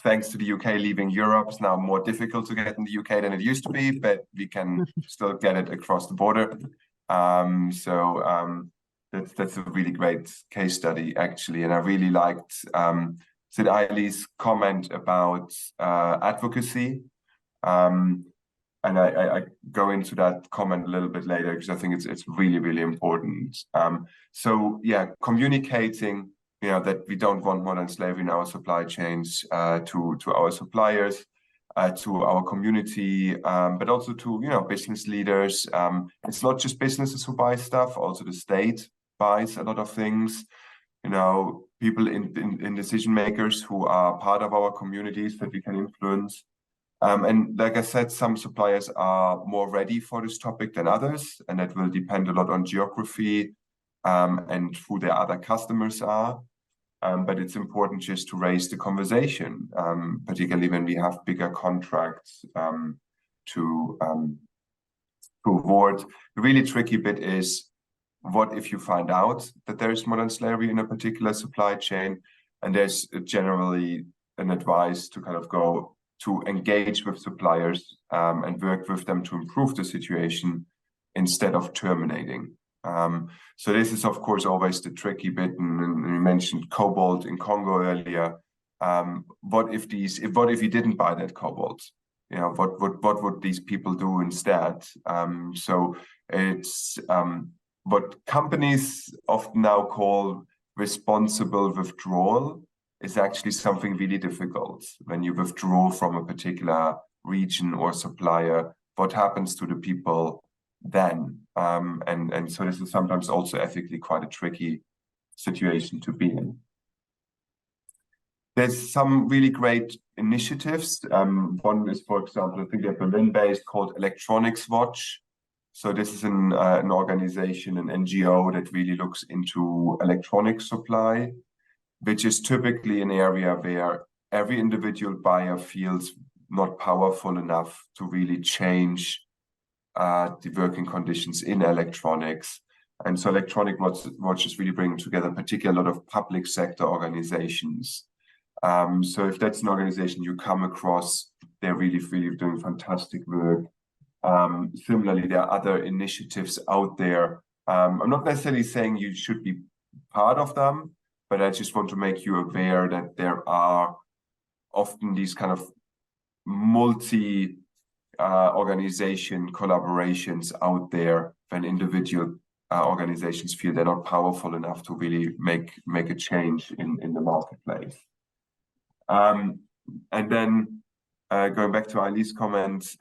Thanks to the UK leaving Europe, it's now more difficult to get in the UK than it used to be, but we can still get it across the border. That's a really great case study actually, and I really liked Sid Eilish's comment about advocacy, and I go into that comment a little bit later because I think it's really important. So yeah, communicating, you know, that we don't want modern slavery in our supply chains to our suppliers, to our community, but also to, you know, business leaders. It's not just businesses who buy stuff, also the state buys a lot of things. You know, people in decision makers who are part of our communities that we can influence. And like I said, some suppliers are more ready for this topic than others, and that will depend a lot on geography, and who their other customers are. But it's important just to raise the conversation, particularly when we have bigger contracts, to avoid. The really tricky bit is, what if you find out that there is modern slavery in a particular supply chain? And there's generally an advice to kind of go to engage with suppliers and work with them to improve the situation instead of terminating. So this is, of course, always the tricky bit. And you mentioned cobalt in Congo earlier. What if you didn't buy that cobalt? You know, what would these people do instead? So it's what companies often now call responsible withdrawal is actually something really difficult. When you withdraw from a particular region or supplier, what happens to the people then? And so this is sometimes also ethically quite a tricky situation to be in. There's some really great initiatives. One is, for example, I think they're Berlin-based, called Electronics Watch. So this is an organization, an NGO that really looks into electronic supply, which is typically an area where every individual buyer feels not powerful enough to really change the working conditions in electronics. And so Electronic Watch is really bringing together particularly a lot of public sector organizations. So if that's an organization you come across, they're really doing fantastic work. Similarly, there are other initiatives out there. I'm not necessarily saying you should be part of them, but I just want to make you aware that there are often these kind of multi organization collaborations out there when individual organizations feel they're not powerful enough to really make a change in the marketplace. And then going back to Eileen's comment,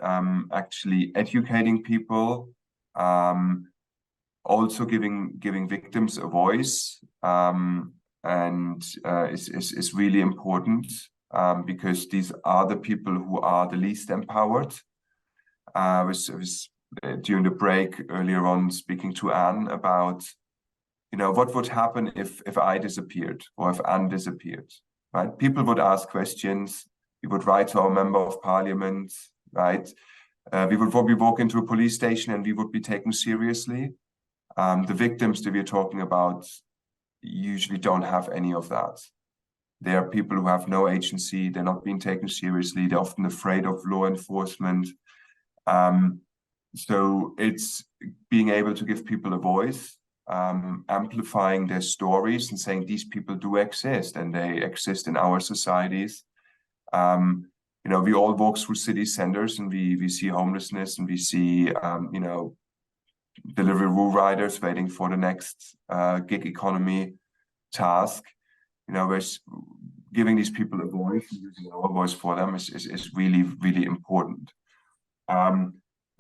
actually educating people, also giving victims a voice, and is really important, because these are the people who are the least empowered. I was during the break earlier on speaking to Anne about, you know, what would happen if I disappeared or if Anne disappeared, right? People would ask questions. We would write to our member of parliament, right? We would probably walk into a police station and we would be taken seriously. The victims that we're talking about usually don't have any of that. They are people who have no agency. They're not being taken seriously. They're often afraid of law enforcement. So it's being able to give people a voice, amplifying their stories and saying these people do exist and they exist in our societies. You know, we all walk through city centers and we see homelessness and we see, you know, Deliveroo riders waiting for the next gig economy task. You know, we're giving these people a voice and using our voice for them is really, really important.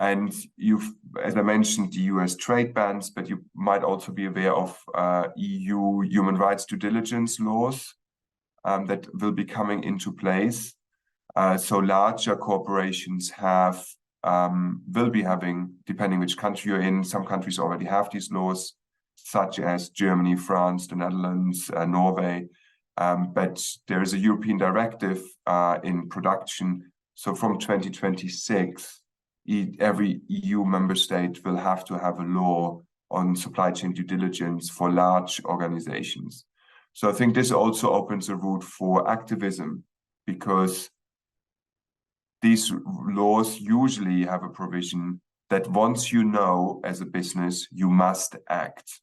And you've, as I mentioned, the US trade bans, but you might also be aware of EU human rights due diligence laws that will be coming into place. So larger corporations will be having, depending which country you're in, some countries already have these laws, such as Germany, France, the Netherlands, Norway. But there is a European directive in production. So from 2026, every EU member state will have to have a law on supply chain due diligence for large organizations. So I think this also opens a route for activism, because these laws usually have a provision that once you know as a business, you must act.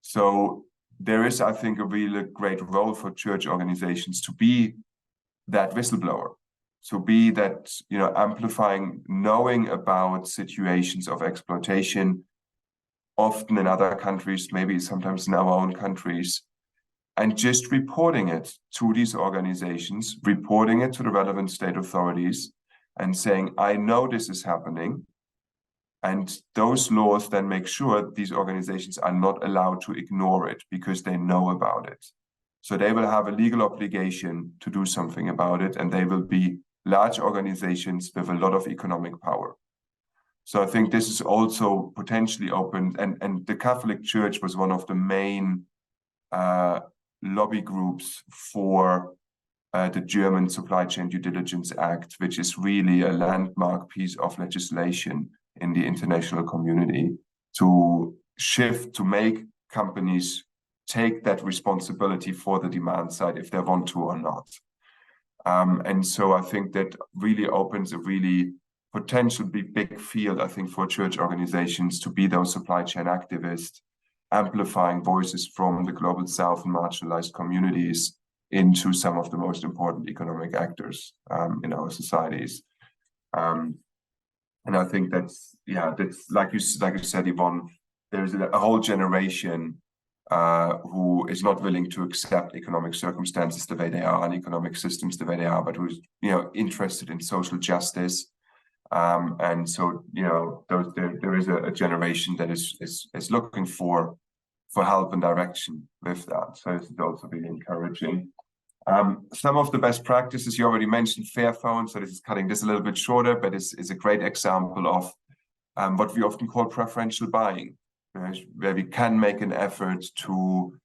So there is, I think, a really great role for church organizations to be that whistleblower, to be that, you know, amplifying, knowing about situations of exploitation, often in other countries, maybe sometimes in our own countries, and just reporting it to these organizations, reporting it to the relevant state authorities and saying, I know this is happening. And those laws then make sure these organizations are not allowed to ignore it because they know about it. So they will have a legal obligation to do something about it, and they will be large organizations with a lot of economic power. So I think this is also potentially open, and the Catholic Church was one of the main lobby groups for the German Supply Chain Due Diligence Act, which is really a landmark piece of legislation in the international community to shift, to make companies take that responsibility for the demand side if they want to or not. And so I think that really opens a really potentially big field, I think, for church organizations to be those supply chain activists, amplifying voices from the global south and marginalized communities into some of the most important economic actors in our societies. And I think that's like you said, Yvonne, there's a whole generation who is not willing to accept economic circumstances the way they are and economic systems the way they are, but who's interested in social justice. And so there is a generation that is looking for help and direction with that. So this is also really encouraging. Some of the best practices you already mentioned, Fairphone. So this is cutting this a little bit shorter, but is a great example of what we often call preferential buying, where we can make an effort to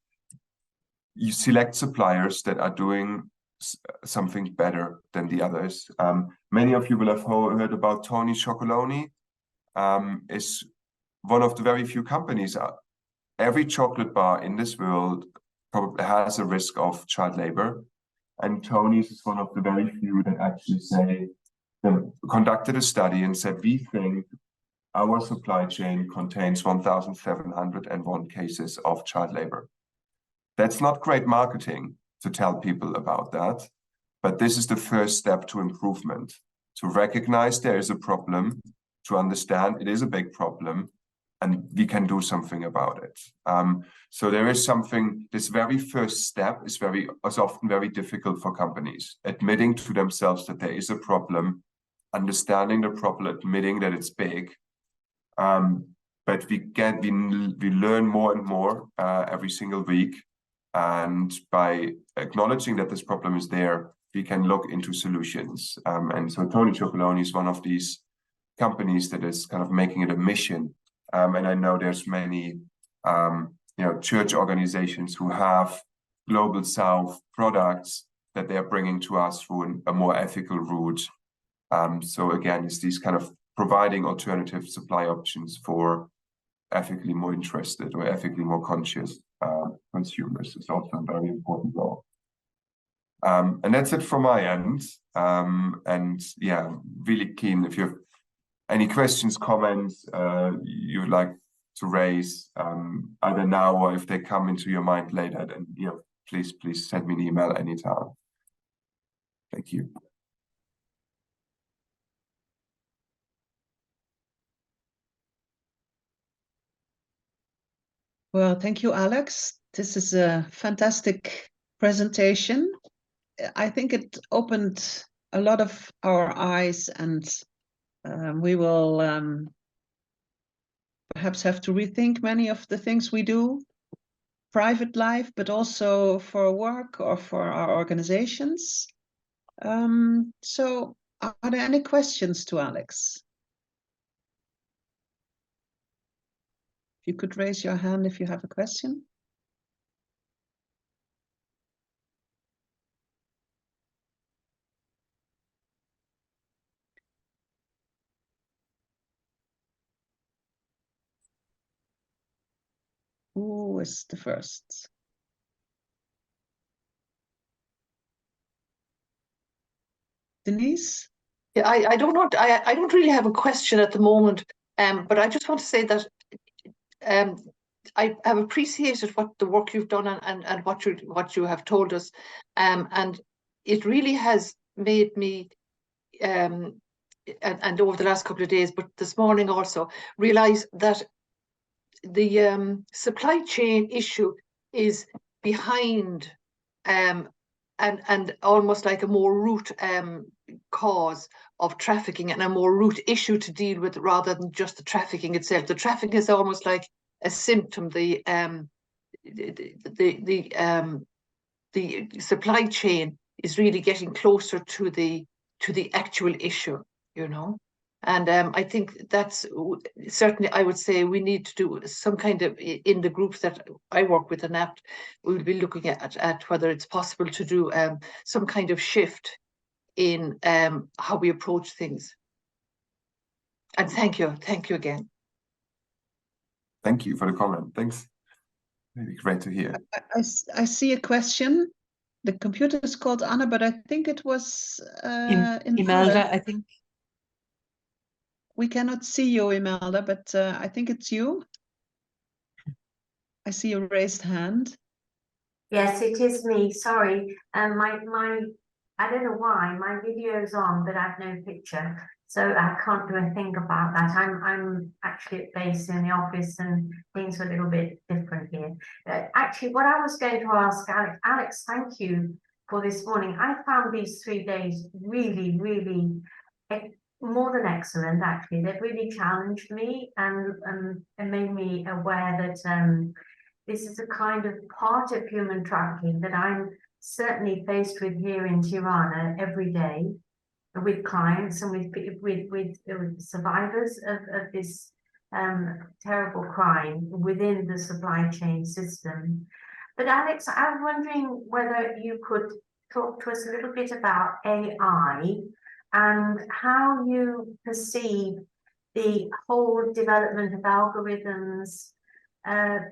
select suppliers that are doing something better than the others. Many of you will have heard about Tony Chocolonely. Is one of the very few companies. Every chocolate bar in this world probably has a risk of child labor, and Tony's is one of the very few that actually conducted a study and said, we think our supply chain contains 1,701 cases of child labor. That's not great marketing to tell people about that, but this is the first step to improvement, to recognize there is a problem, to understand it is a big problem, and we can do something about it. So there is something, this very first step is often very difficult for companies, admitting to themselves that there is a problem, understanding the problem, admitting that it's big. But we learn more and more every single week. And by acknowledging that this problem is there, we can look into solutions. And so Tony Chocolonely is one of these companies that is kind of making it a mission. And I know there's many church organizations who have global south products that they are bringing to us through a more ethical route. So again, it's these kind of providing alternative supply options for ethically more interested or ethically more conscious consumers is also a very important role. And that's it from my end. And yeah, really keen if you have any questions, comments you would like to raise either now or if they come into your mind later, then please send me an email anytime. Thank you. Well, thank you, Alex. This is a fantastic presentation. I think it opened a lot of our eyes, and we will perhaps have to rethink many of the things we do, private life, but also for work or for our organizations. So are there any questions to Alex? You could raise your hand if you have a question. Who is the first? Denise? Yeah, I don't know. I don't really have a question at the moment, but I just want to say that I have appreciated the work you've done and what you have told us, and it really has made me, and over the last couple of days, but this morning also, realize that the supply chain issue is behind and almost like a more root cause of trafficking and a more root issue to deal with rather than just the trafficking itself. The trafficking is almost like a symptom. The supply chain is really getting closer to the actual issue, you know. And I think that's certainly, I would say we need to do some kind of, in the groups that I work with, RENATE, we'll be looking at whether it's possible to do some kind of shift in how we approach things. And thank you again. Thank you for the comment. Thanks. Really great to hear. I see a question. The computer is called Anna, but I think it was Imelda, I think. We cannot see you, Imelda, but I think it's you. I see a raised hand. Yes, it is me. Sorry. My I don't know why my video's on, but I've no picture, so I can't do a thing about that. I'm actually based in the office, and things are a little bit different here. Actually, what I was going to ask Alex, thank you for this morning. I found these 3 days really, really more than excellent. Actually, they've really challenged me and made me aware that this is a kind of part of human trafficking that I'm certainly faced with here in Tirana every day, with clients and with survivors of this terrible crime within the supply chain system. But Alex, I was wondering whether you could talk to us a little bit about AI and how you perceive the whole development of algorithms,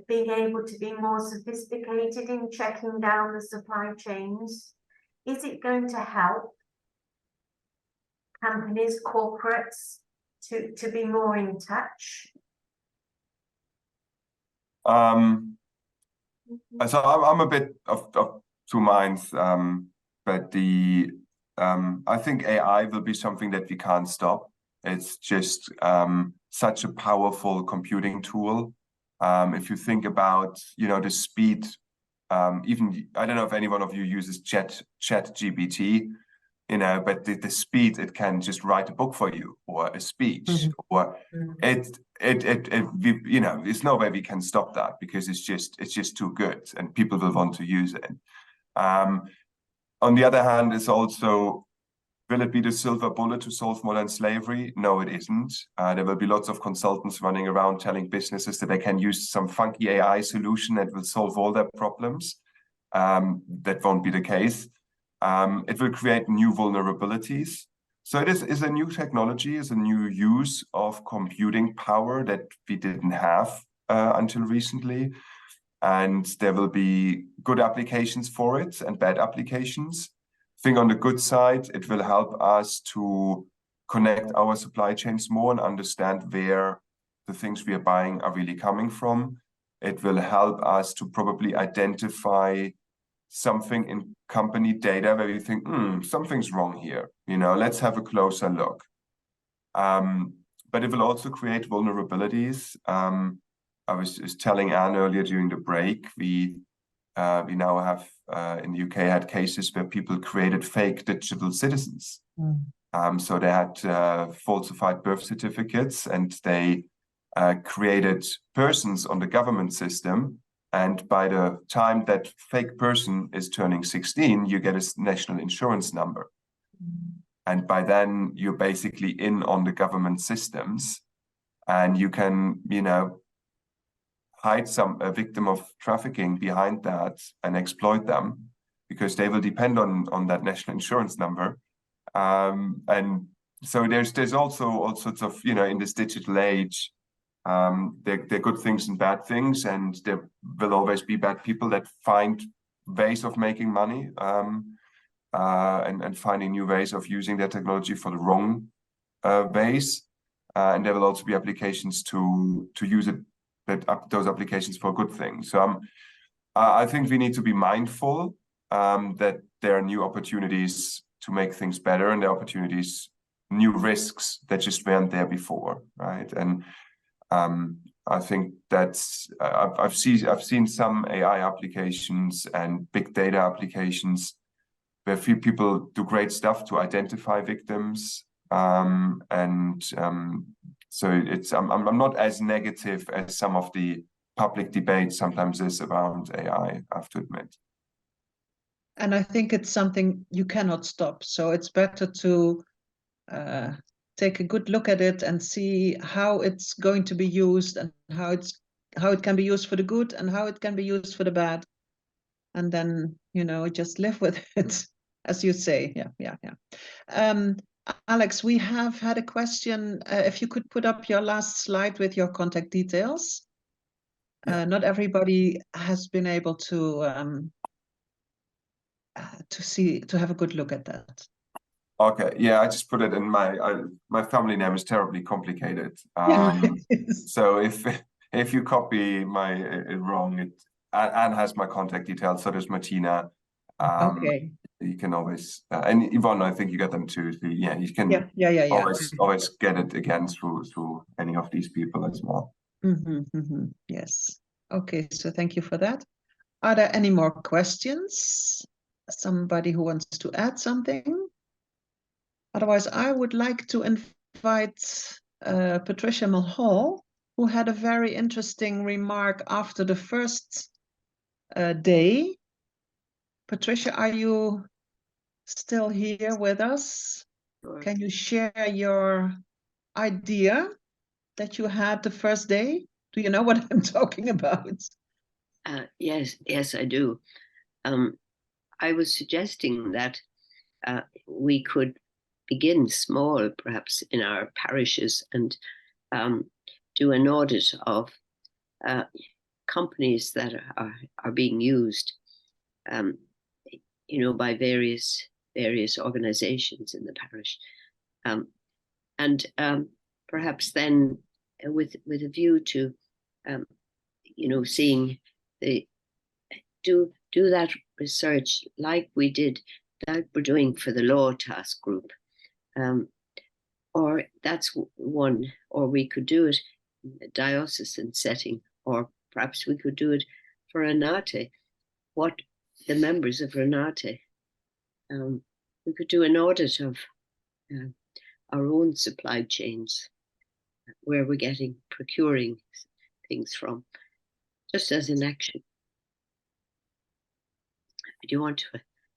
being able to be more sophisticated in checking down the supply chains. Is it going to help companies, corporates to be more in touch? So I'm a bit of two minds, but I think AI will be something that we can't stop. It's just such a powerful computing tool. If you think about, the speed, even, I don't know if any one of you uses ChatGPT, but the speed it can just write a book for you or a speech, or there's no way we can stop that, because it's just too good and people will want to use it. On the other hand, it's also, will it be the silver bullet to solve modern slavery? No, it isn't. There will be lots of consultants running around telling businesses that they can use some funky AI solution that will solve all their problems. That won't be the case. It will create new vulnerabilities. So it is a new technology, is a new use of computing power that we didn't have until recently. And there will be good applications for it and bad applications. I think on the good side, it will help us to connect our supply chains more and understand where the things we are buying are really coming from. It will help us to probably identify something in company data where you think, something's wrong here. Let's have a closer look. But it will also create vulnerabilities. I was telling Anne earlier during the break, we now have in the UK had cases where people created fake digital citizens. So they had falsified birth certificates, and they created persons on the government system. And by the time that fake person is turning 16, you get a national insurance number. And by then you're basically in on the government systems, and you can, hide a victim of trafficking behind that and exploit them, because they will depend on that national insurance number. And so there's also all sorts of, in this digital age, there are good things and bad things, and there will always be bad people that find ways of making money and finding new ways of using their technology for the wrong ways. And there will also be applications to use it, those applications for good things. So I think we need to be mindful that there are new opportunities to make things better, and there are opportunities, new risks that just weren't there before, right? And I think that's I've seen some AI applications and big data applications where few people do great stuff to identify victims, so I'm not as negative as some of the public debate sometimes is around AI, I have to admit. And I think it's something you cannot stop. So it's better to take a good look at it and see how it's going to be used, and how it can be used for the good and how it can be used for the bad. And then, you know, just live with it, as you say. Yeah. Alex, we have had a question. If you could put up your last slide with your contact details. Not everybody has been able to have a good look at that. Okay, yeah, I just put it in my family name is terribly complicated. So if you copy it wrong, Anne has my contact details, so does Martina. Okay. You can always and Yvonne, I think you got them too. So yeah, you can always get it again through any of these people as well. Yes. Okay, so thank you for that. Are there any more questions? Somebody who wants to add something? Otherwise, I would like to invite Patricia Mulhall, who had a very interesting remark after the first day. Patricia, are you still here with us? Sure. Can you share your idea that you had the first day? Do you know what I'm talking about? Yes, I do. I was suggesting that we could begin small, perhaps in our parishes, and do an audit of companies that are being used, you know, by various organizations in the parish, and perhaps then with a view to you know, seeing do that research like we did, that we're doing for the law task group, or that's one, or we could do it in a diocesan setting, or perhaps we could do it for RENATE. What the members of RENATE, we could do an audit of our own supply chains, where we're procuring things from, just as an action. Do you want to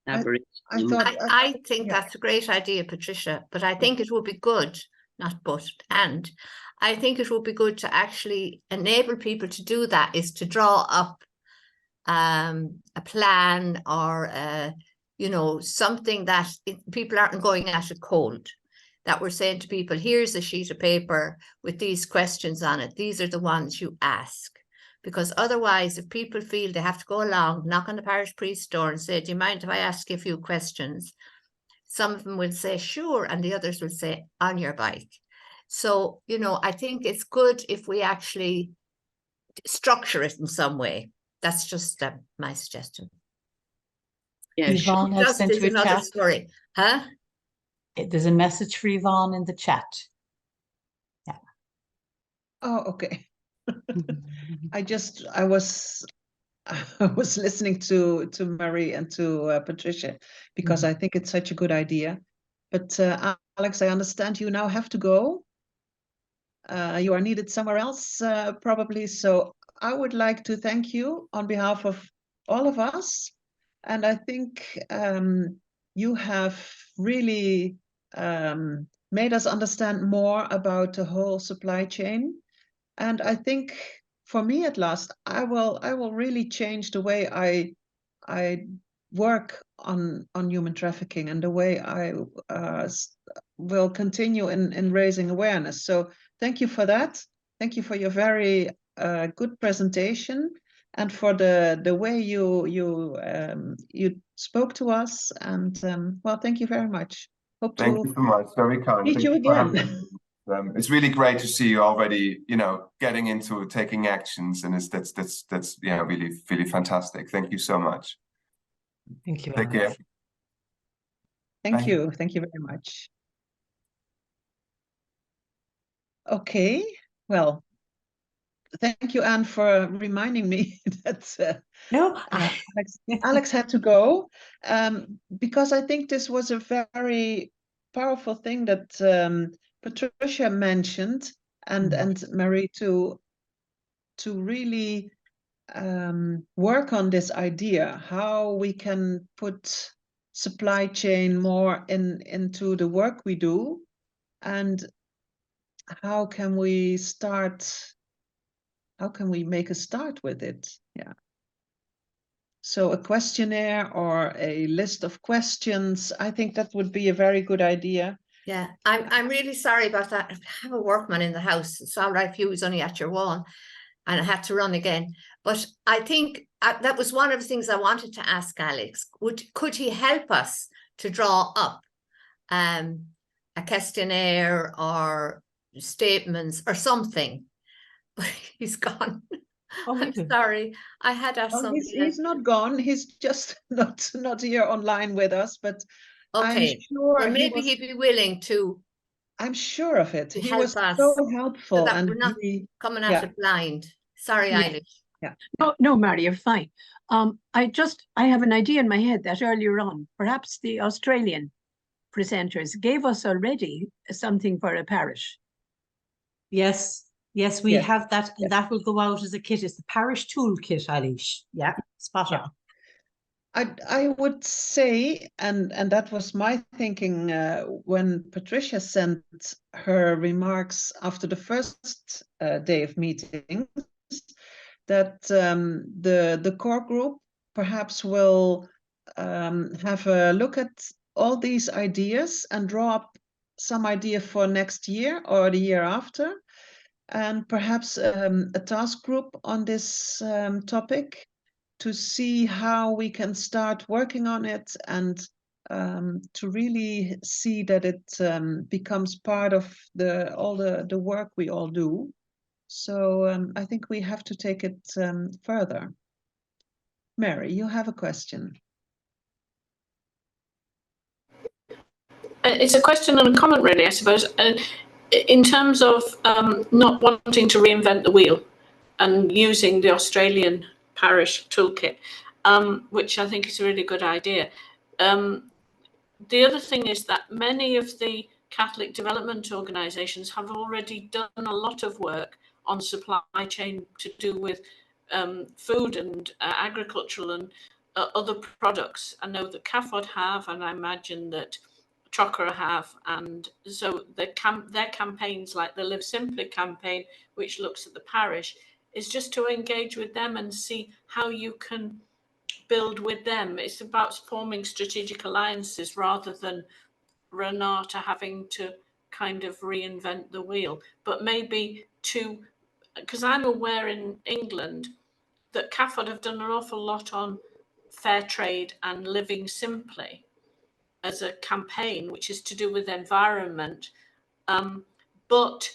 elaborate? I think that's a great idea, Patricia, but I think it would be good, and I think it would be good to actually enable people to do that, is to draw up a plan, or you know, something that people aren't going at it cold, that we're saying to people, here's a sheet of paper with these questions on it, these are the ones you ask. Because otherwise, if people feel they have to go along, knock on the parish priest's door and say, do you mind if I ask you a few questions? Some of them will say, sure, and the others will say, on your bike. So, you know, I think it's good if we actually structure it in some way. That's just my suggestion. Yeah, Yvonne has sent you a chat. Story. Huh? There's a message for Yvonne in the chat. Yeah. Oh, okay. I was listening to Mary and to Patricia, because I think it's such a good idea. But Alex, I understand you now have to go. You are needed somewhere else, probably. So I would like to thank you on behalf of all of us. And I think you have really made us understand more about the whole supply chain. And I think, for me at last, I will really change the way I work on human trafficking, and the way I will continue in raising awareness. So thank you for that. Thank you for your very good presentation, and for the way you spoke to us. And well, thank you very much. Thank you so much. Very kind. Meet you again. It's really great to see you already, you know, getting into taking actions, and that's yeah, really fantastic. Thank you so much. Thank you. Take care. Thank you very much. Okay, well, thank you, Anne, for reminding me that Alex had to go, because I think this was a very powerful thing that Patricia mentioned, and Marie, to really work on this idea, how we can put supply chain more into the work we do, and how can we make a start with it? Yeah. So a questionnaire or a list of questions, I think that would be a very good idea. Yeah, I'm really sorry about that. I have a workman in the house. It's all right if you was only at your wall, and I had to run again. But I think that was one of the things I wanted to ask Alex. Could he help us to draw up a questionnaire or statements or something? But he's gone. Oh, I'm sorry. I had asked Oh, somebody he's not gone. He's just not here online with us, but I'm okay. sure Well, maybe he'd be willing to I'm sure of it. He help was us so so helpful, that and we're not coming at it blind. Sorry, Yeah. Eilish. Yeah. No, Mary, you're fine. I have an idea in my head that earlier on, perhaps the Australian presenters gave us already something for a parish. Yes, we Yes. have that, and that will go out as a kit. It's the parish toolkit, Eilish. Yeah, spot on. I would say, and that was my thinking when Patricia sent her remarks after the first day of meetings, that the core group perhaps will have a look at all these ideas and draw up some idea for next year or the year after, and perhaps a task group on this topic to see how we can start working on it, and to really see that it becomes part of all the work we all do. So I think we have to take it further. Mary, you have a question. It's a question and a comment, really, I suppose. In terms of not wanting to reinvent the wheel and using the Australian parish toolkit, which I think is a really good idea. The other thing is that many of the Catholic development organisations have already done a lot of work on supply chain to do with food and agricultural and other products. I know that CAFOD have, and I imagine that Chokra have, and so their campaigns, like the Live Simply campaign, which looks at the parish, is just to engage with them and see how you can build with them. It's about forming strategic alliances rather than RENATE having to kind of reinvent the wheel, but maybe because I'm aware in England that CAFOD have done an awful lot on fair trade and living simply as a campaign, which is to do with environment. But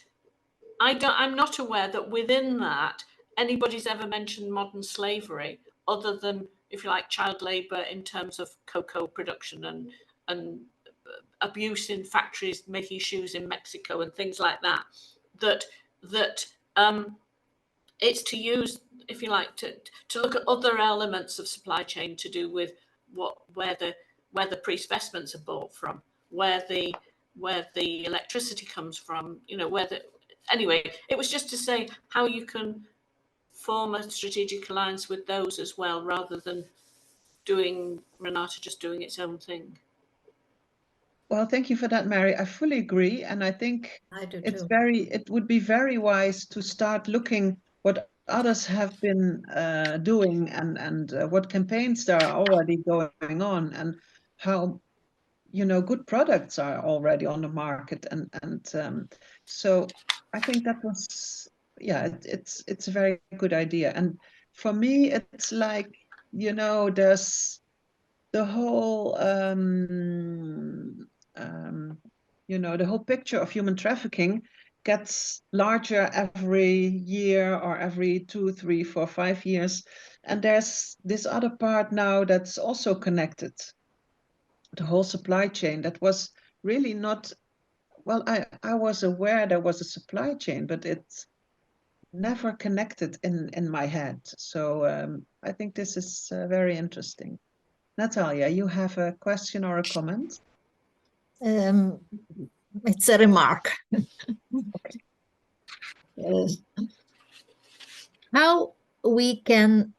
I'm not aware that within that anybody's ever mentioned modern slavery, other than, if you like, child labour in terms of cocoa production and abuse in factories making shoes in Mexico and things like that. That it's to use, if you like, to look at other elements of supply chain to do with where the priest vestments are bought from, where the electricity comes from, anyway, it was just to say how you can form a strategic alliance with those as well, rather than doing RENATE just doing its own thing. Well, thank you for that, Mary. I fully agree, and I think I do it would be very wise to start looking what others have been doing, and what campaigns there are already going on, and how good products are already on the market, and so I think that was it's a very good idea. And for me, it's like there's the whole the whole picture of human trafficking gets larger every year or every 2, 3, 4, 5 years, and there's this other part now that's also connected, the whole supply chain that was really not well. I was aware there was a supply chain, but it's never connected in my head. So I think this is very interesting. Natalia, you have a question or a comment? It's a remark. Okay. How we can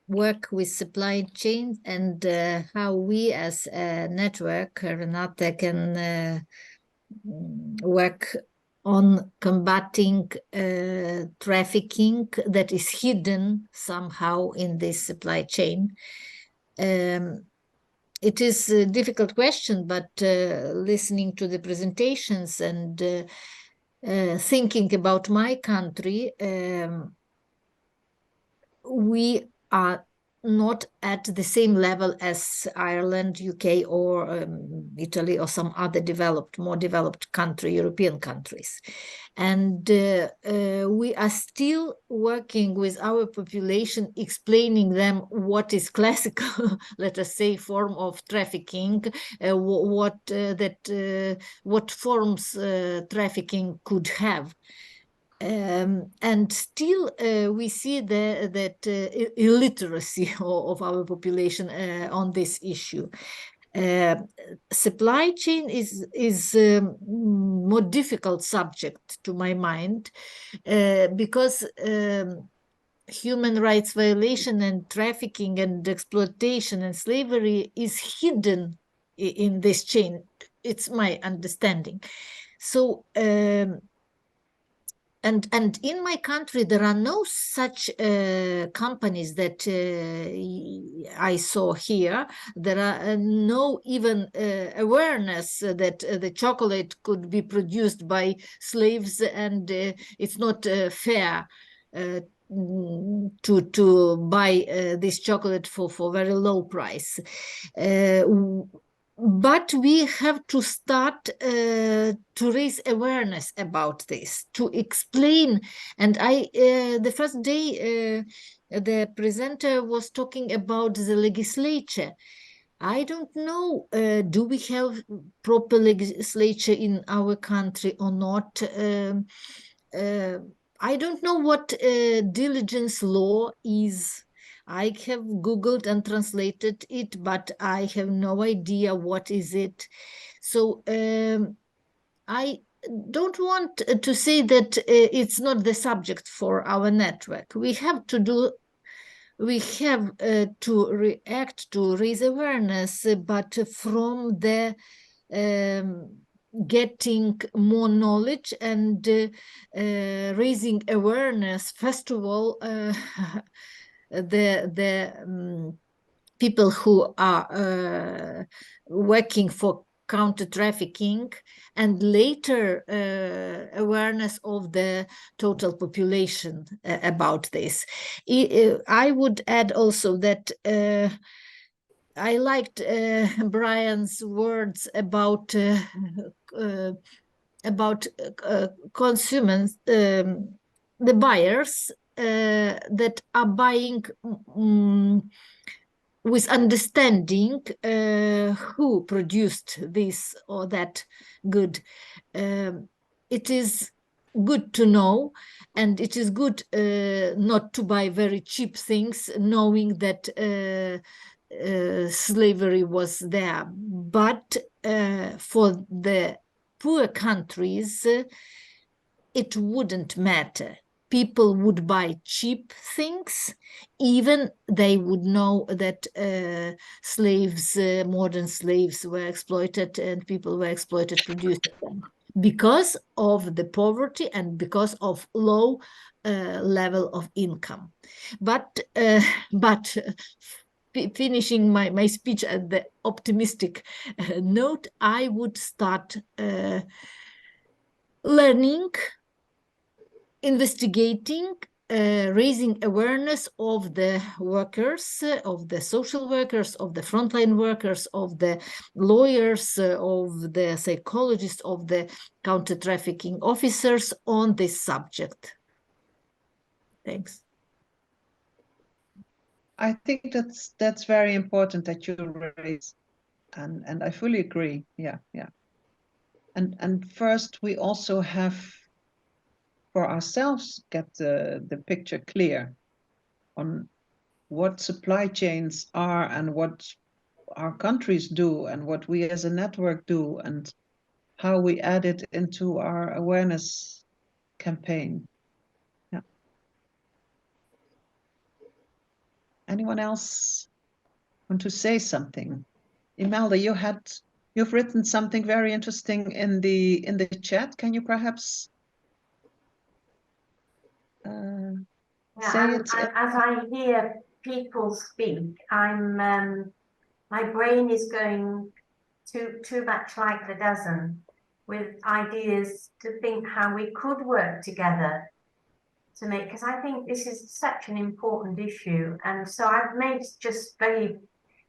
work with supply chain, and how we as a network, RENATE, can work on combating trafficking that is hidden somehow in this supply chain. It is a difficult question, but listening to the presentations and thinking about my country, we are not at the same level as Ireland, UK, or Italy, or some other more developed country, European countries. And we are still working with our population, explaining them what is classical, let us say, form of trafficking, what forms trafficking could have. And still we see that illiteracy of our population on this issue. Supply chain is more difficult subject to my mind because human rights violation and trafficking and exploitation and slavery is hidden in this chain. It's my understanding. So and in my country, there are no such companies that I saw here. There are no even awareness that the chocolate could be produced by slaves, and it's not fair to buy this chocolate for very low price. But we have to start to raise awareness about this, to explain. And the first day, the presenter was talking about the legislature. I don't know, do we have proper legislature in our country or not? I don't know what diligence law is. I have Googled and translated it, but I have no idea what is it. So I don't want to say that it's not the subject for our network. We have to react, to raise awareness, but from the getting more knowledge and raising awareness, first of all, the people who are working for counter-trafficking, and later awareness of the total population about this. I would add also that I liked Brian's words about consumers, the buyers that are buying with understanding who produced this or that good. It is good to know, and it is good not to buy very cheap things, knowing that slavery was there. But for the poor countries, it wouldn't matter. People would buy cheap things, even they would know that slaves, modern slaves, were exploited and people were exploited producing them, because of the poverty and because of low level of income. But finishing my speech at the optimistic note, I would start learning, investigating, raising awareness of the workers, of the social workers, of the frontline workers, of the lawyers, of the psychologists, of the counter-trafficking officers on this subject. Thanks. I think that's very important that you raise, and I fully agree. Yeah. And first, we also have, for ourselves, get the picture clear on what supply chains are and what our countries do and what we as a network do and how we add it into our awareness campaign. Yeah. Anyone else want to say something? Imelda, you had you've written something very interesting in the chat. Can you perhaps say it? As I hear people speak, my brain is going too much like the dozen, with ideas to think how we could work together to make, because I think this is such an important issue. And so I've made just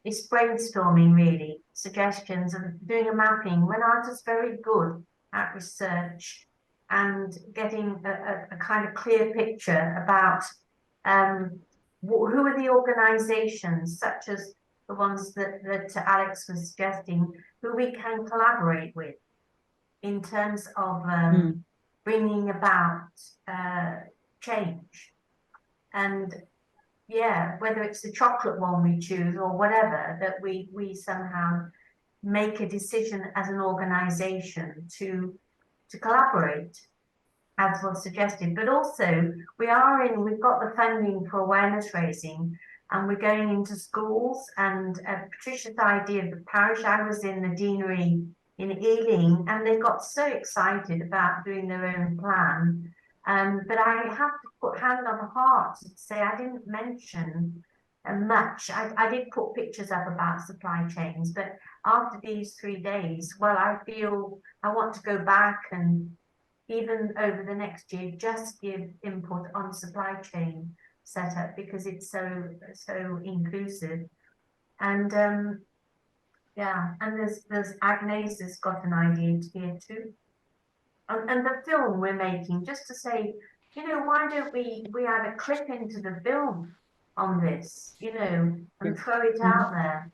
it's brainstorming really, suggestions of doing a mapping. When I was very good at research and getting a kind of clear picture about who are the organizations, such as the ones that Alex was suggesting, who we can collaborate with in terms of bringing about change. And yeah, whether it's the chocolate one we choose or whatever, that we somehow make a decision as an organization to collaborate, as was suggested. But also we've got the funding for awareness raising, and we're going into schools. And Patricia's idea of the parish, I was in the deanery in Ealing, and they got so excited about doing their own plan. But I have to put hand on heart to say I didn't mention much. I did put pictures up about supply chains, but after these 3 days, well, I feel I want to go back and even over the next year just give input on supply chain setup, because it's so inclusive. And yeah, and there's Agnes has got an idea here too. And the film we're making, just to say, you know, why don't we add a clip into the film on this, you know, and throw it out there.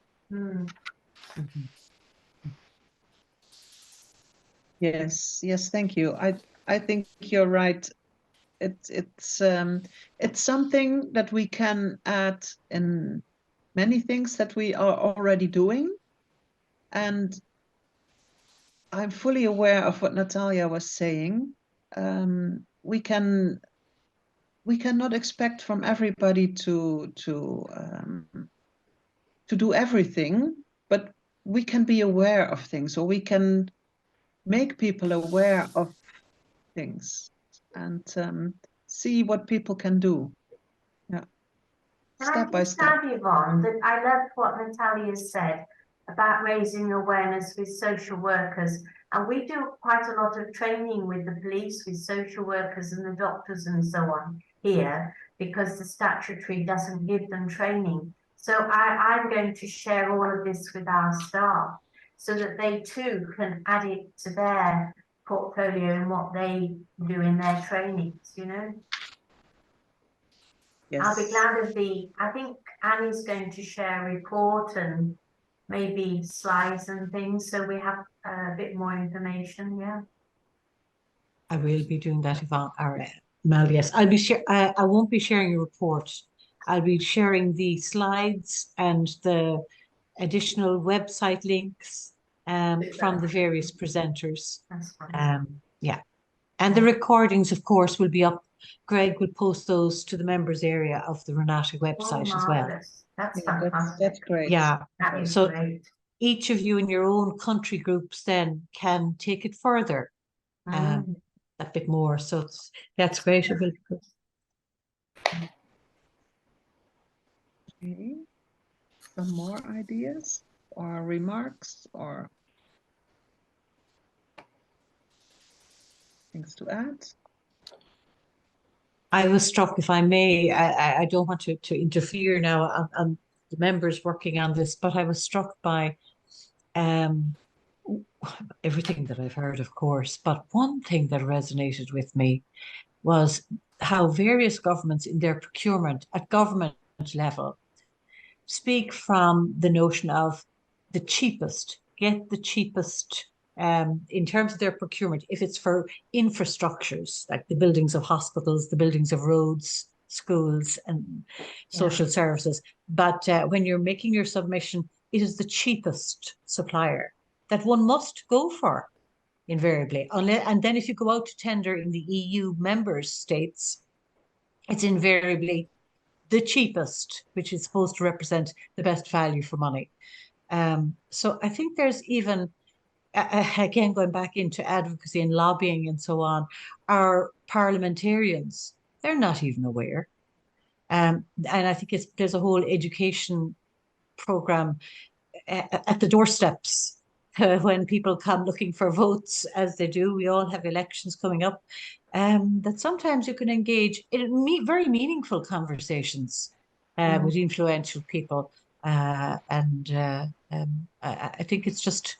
Yes, thank you. I think you're right. It's something that we can add in many things that we are already doing. And I'm fully aware of what Natalia was saying. We cannot expect from everybody to do everything, but we can be aware of things, or we can make people aware of things and see what people can do. Yeah. Step by step. Yvonne, that I love what Natalia said about raising awareness with social workers. And we do quite a lot of training with the police, with social workers and the doctors and so on here, because the statutory doesn't give them training. So I'm going to share all of this with our staff so that they too can add it to their portfolio and what they do in their trainings, you know. Yes. I'll be glad of I think Annie's going to share a report and maybe slides and things, so we have a bit more information. Yeah, I will be doing that, Yvonne. Or Mel, yes, I'll be I won't be sharing a report. I'll be sharing the slides and the additional website links from the various presenters. That's fine. Yeah, and the recordings, of course, will be up. Greg will post those to the members area of the RENATE website as well. That's fantastic. That's great. Yeah, that is so great. Each of you in your own country groups then can take it further a bit more. So that's great. Okay. Some more ideas or remarks or things to add? I was struck, if I may, I don't want to interfere now on the members working on this, but I was struck by everything that I've heard, of course. But one thing that resonated with me was how various governments in their procurement at government level speak from the notion of the cheapest, get the cheapest in terms of their procurement, if it's for infrastructures, like the buildings of hospitals, the buildings of roads, schools and social services. But when you're making your submission, it is the cheapest supplier that one must go for invariably. And then if you go out to tender in the EU member states, it's invariably the cheapest, which is supposed to represent the best value for money. So I think there's even again, going back into advocacy and lobbying and so on, our parliamentarians, they're not even aware. And I think there's a whole education program at the doorsteps when people come looking for votes, as they do. We all have elections coming up. That sometimes you can engage in very meaningful conversations with influential people. I think it's just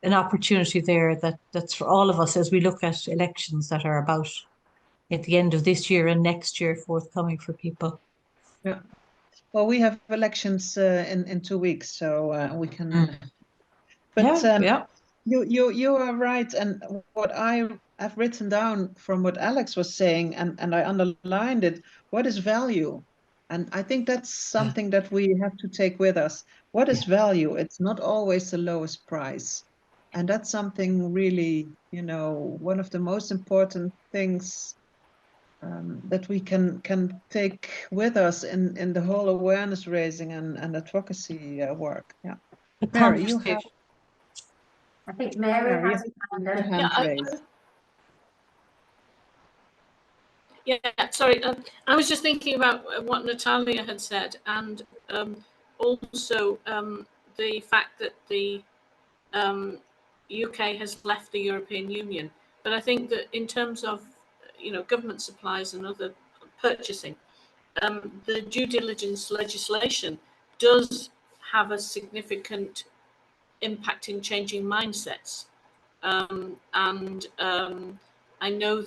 an opportunity there that's for all of us as we look at elections that are about at the end of this year and next year forthcoming for people. Yeah. Well, we have elections in 2 weeks, so we can. But yeah. You are right, and what I have written down from what Alex was saying, and I underlined it. What is value? And I think that's something that we have to take with us. What is value? It's not always the lowest price, and that's something really, one of the most important things that we can take with us in the whole awareness raising and advocacy work. Yeah, Mary, you have. I think Mary has a hand raised. Yeah, sorry. I was just thinking about what Natalia had said, and also the fact that the UK has left the European Union. But I think that in terms of government supplies and other purchasing, the due diligence legislation does have a significant impact in changing mindsets, and I know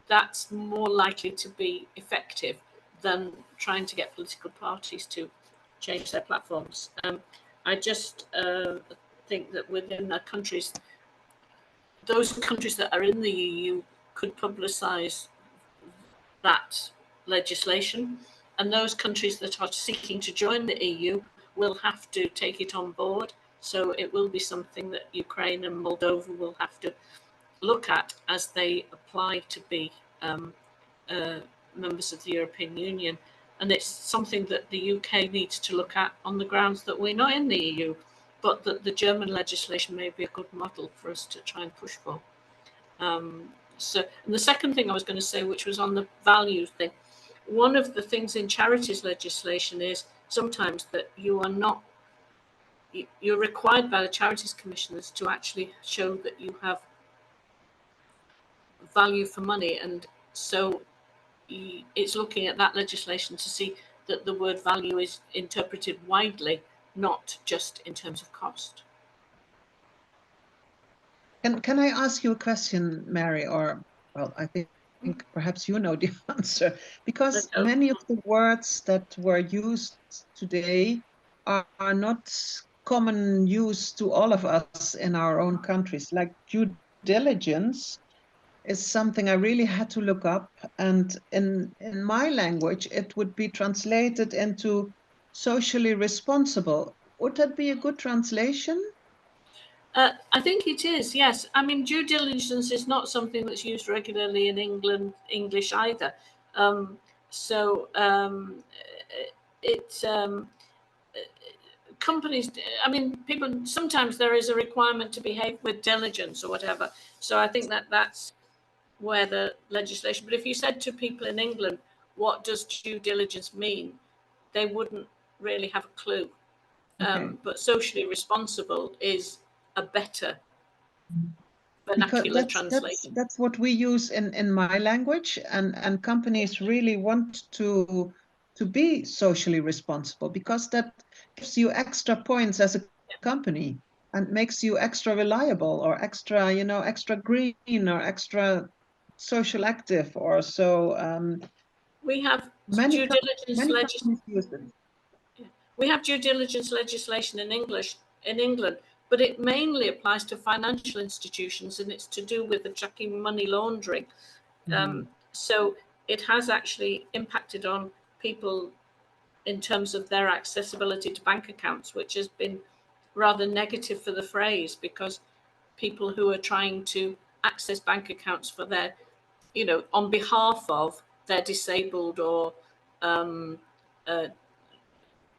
that's more likely to be effective than trying to get political parties to change their platforms. I just think that within the countries, those countries that are in the EU could publicise that legislation, and those countries that are seeking to join the EU will have to take it on board. So it will be something that Ukraine and Moldova will have to look at as they apply to be members of the European Union. And it's something that the UK needs to look at on the grounds that we're not in the EU, but that the German legislation may be a good model for us to try and push for. And the second thing I was going to say, which was on the value thing, one of the things in charities legislation is sometimes that you're required by the charities commissioners to actually show that you have value for money, and so it's looking at that legislation to see that the word value is interpreted widely, not just in terms of cost. Can I ask you a question, Mary? Or, well, I think perhaps you know the answer, because many of the words that were used today are not common use to all of us in our own countries. Like due diligence is something I really had to look up, and in my language it would be translated into socially responsible. Would that be a good translation? I think it is, yes. I mean, due diligence is not something that's used regularly in English either. Companies, I mean, people, sometimes there is a requirement to behave with diligence or whatever. So I think that's where the legislation, but if you said to people in England, what does due diligence mean? They wouldn't really have a clue. But socially responsible is a better vernacular translation. That's what we use in my language, and companies really want to be socially responsible, because that gives you extra points as a company and makes you extra reliable or extra, extra green or extra social active or so. We have due diligence legislation. We have due diligence legislation in England, but it mainly applies to financial institutions, and it's to do with the tracking money laundering. So it has actually impacted on people in terms of their accessibility to bank accounts, which has been rather negative for the phrase, because people who are trying to access bank accounts for their, on behalf of their disabled or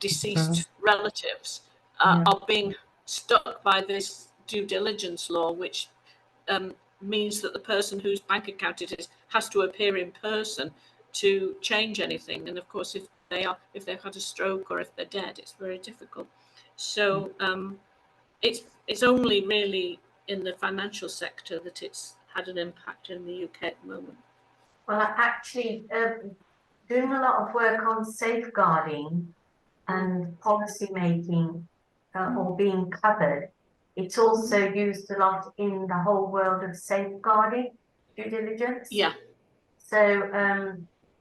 deceased relatives are being stuck by this due diligence law, which means that the person whose bank account it is has to appear in person to change anything. And of course, if they've had a stroke or if they're dead, it's very difficult. So it's only really in the financial sector that it's had an impact in the UK at the moment. Well, actually, doing a lot of work on safeguarding and policy making or being covered. It's also used a lot in the whole world of safeguarding due diligence. Yeah. So,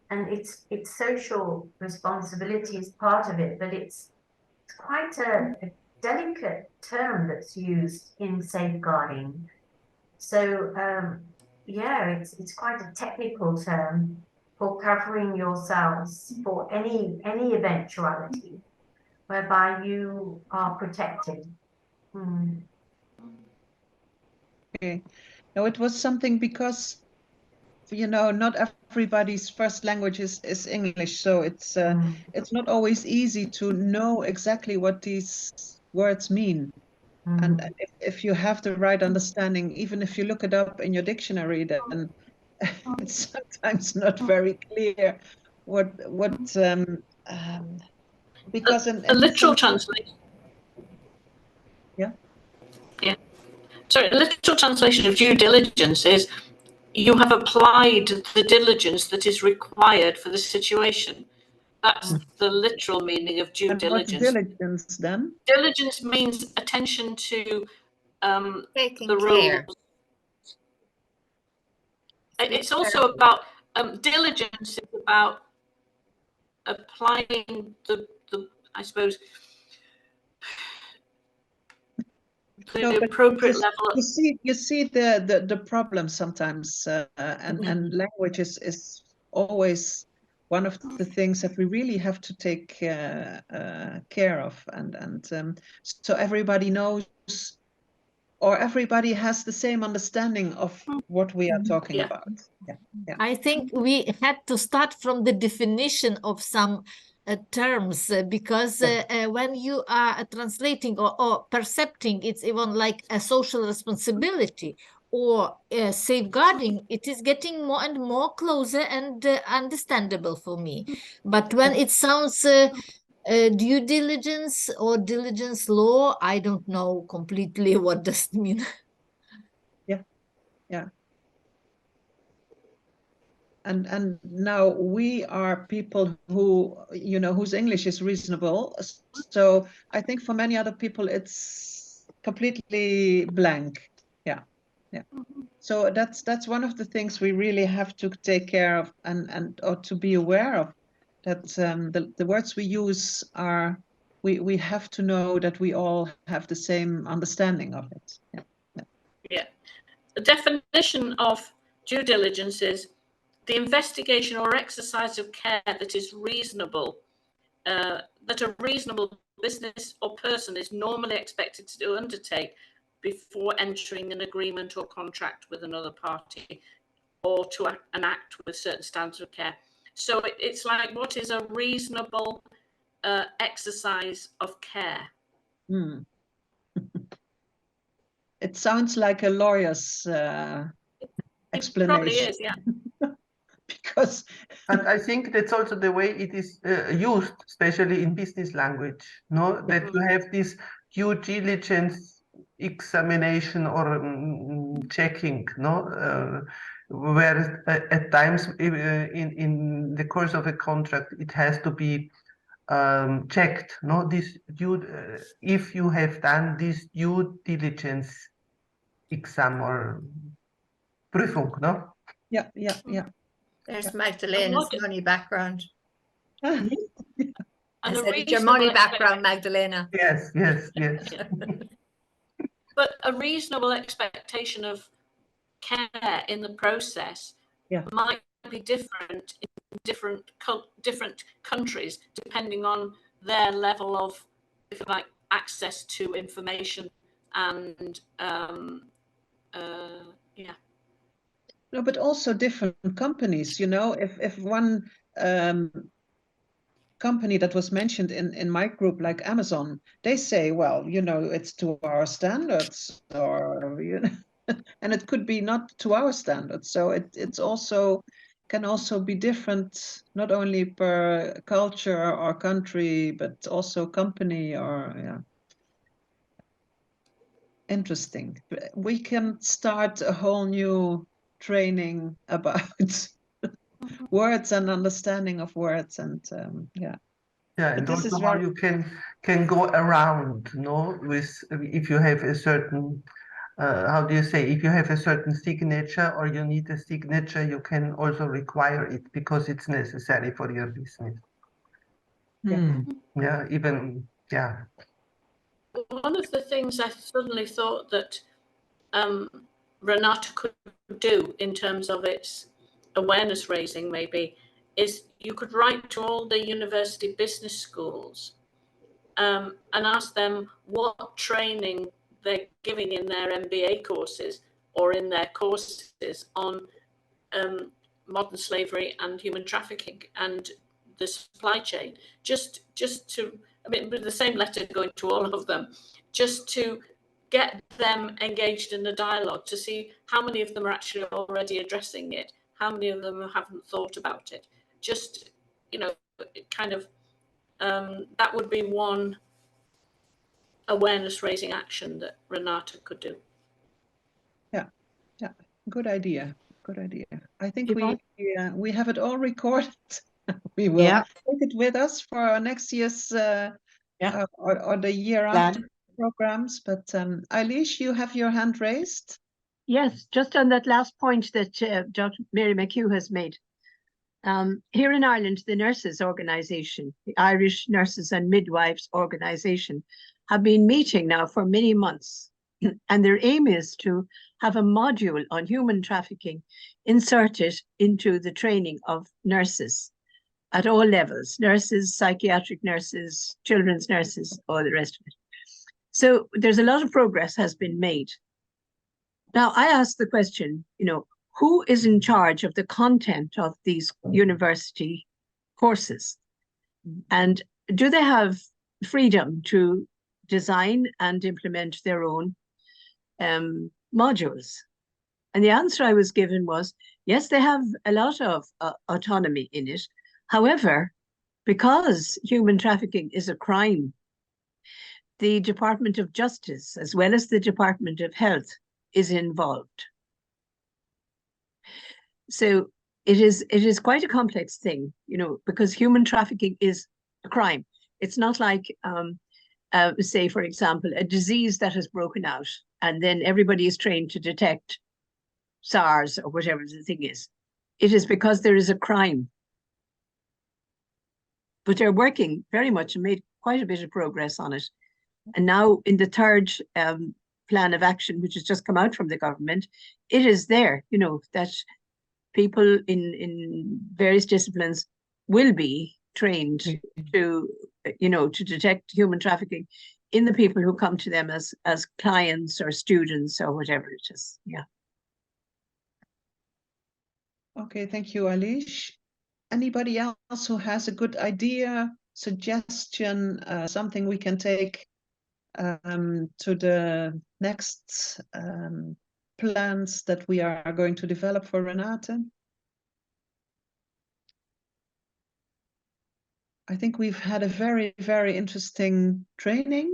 and it's social responsibility is part of it, but it's quite a delicate term that's used in safeguarding. So, yeah, it's quite a technical term for covering yourselves for any eventuality whereby you are protected. Okay. No, it was something because, you know, not everybody's first language is English, so it's not always easy to know exactly what these words mean. And if you have the right understanding, even if you look it up in your dictionary, then it's sometimes not very clear because a literal translation. Yeah. Yeah. So a literal translation of due diligence is you have applied the diligence that is required for the situation. That's the literal meaning of due diligence. What's diligence then? Diligence means attention to Taking the care. rules. It's also about diligence is about applying the I suppose the appropriate level of. You see the problem sometimes, and language is always one of the things that we really have to take care of, and so everybody knows or everybody has the same understanding of what we are talking about. Yeah. I think we had to start from the definition of some terms because when you are translating or percepting, it's even like a social responsibility or safeguarding, it is getting more and more closer and understandable for me. But when it sounds due diligence or diligence law, I don't know completely what does it mean. Yeah. And now we are people who, you know, whose English is reasonable. So I think for many other people, it's completely blank. Yeah. So that's one of the things we really have to take care of and or to be aware of, that the words we use are, we have to know that we all have the same understanding of it. Yeah. The definition of due diligence is the investigation or exercise of care that is reasonable, that a reasonable business or person is normally expected to undertake before entering an agreement or contract with another party or to enact with certain standards of care. So it's like, what is a reasonable exercise of care? It sounds like a lawyer's explanation. It probably is, yeah. Because and I think that's also the way it is used, especially in business language, no? That you have this due diligence examination or checking, no? Where at times in the course of a contract, it has to be checked, no? This due, if you have done this due diligence exam or Prüfung, no? Yeah. There's Magdalena's money background. And I said, it's your money background, Magdalena. Yes. But a reasonable expectation of care in the process might be different in different countries, depending on their level of, if you like, access to information and No, but also different companies, you know, if one company that was mentioned in my group, like Amazon, they say, well, you know, it's to our standards, or, you know, and it could be not to our standards. So it's also can also be different, not only per culture or country, but also company, or yeah. Interesting. We can start a whole new training about words and understanding of words, and yeah. Yeah, But and this also is how very you can go around, no, with if you have a certain how do you say, if you have a certain signature or you need a signature, you can also require it because it's necessary for your business. Yeah, even yeah. One of the things I suddenly thought that RENATE could do in terms of its awareness raising maybe is you could write to all the university business schools and ask them what training they're giving in their MBA courses or in their courses on modern slavery and human trafficking and the supply chain, just to, I mean, with the same letter going to all of them, just to get them engaged in a dialogue to see how many of them are actually already addressing it, how many of them haven't thought about it. Just, you know, kind of, that would be one awareness raising action that RENATE could do. Yeah, good idea. Good idea. I think Yvonne? we have it all recorded. We will take it with us for our next year's or the year after programs. But Eilish, you have your hand raised. Yes, just on that last point that Dr. Mary McHugh has made. Here in Ireland, the nurses organisation, the Irish Nurses and Midwives organisation, have been meeting now for many months. And their aim is to have a module on human trafficking inserted into the training of nurses at all levels, nurses, psychiatric nurses, children's nurses, all the rest of it. So there's a lot of progress has been made. Now, I ask the question, you know, who is in charge of the content of these university courses? And do they have freedom to design and implement their own modules? And the answer I was given was, yes, they have a lot of autonomy in it. However, because human trafficking is a crime, the Department of Justice, as well as the Department of Health, is involved. So it is quite a complex thing, you know, because human trafficking is a crime. It's not like, say, for example, a disease that has broken out and then everybody is trained to detect SARS or whatever the thing is. It is because there is a crime. But they're working very much and made quite a bit of progress on it. And now in the third plan of action, which has just come out from the government, it is there, you know, that people in various disciplines will be trained to, you know, to detect human trafficking in the people who come to them as clients or students or whatever it is. Yeah. Okay, thank you, Eilish. Anybody else who has a good idea, suggestion, something we can take to the next plans that we are going to develop for RENATE? I think we've had a very, very interesting training,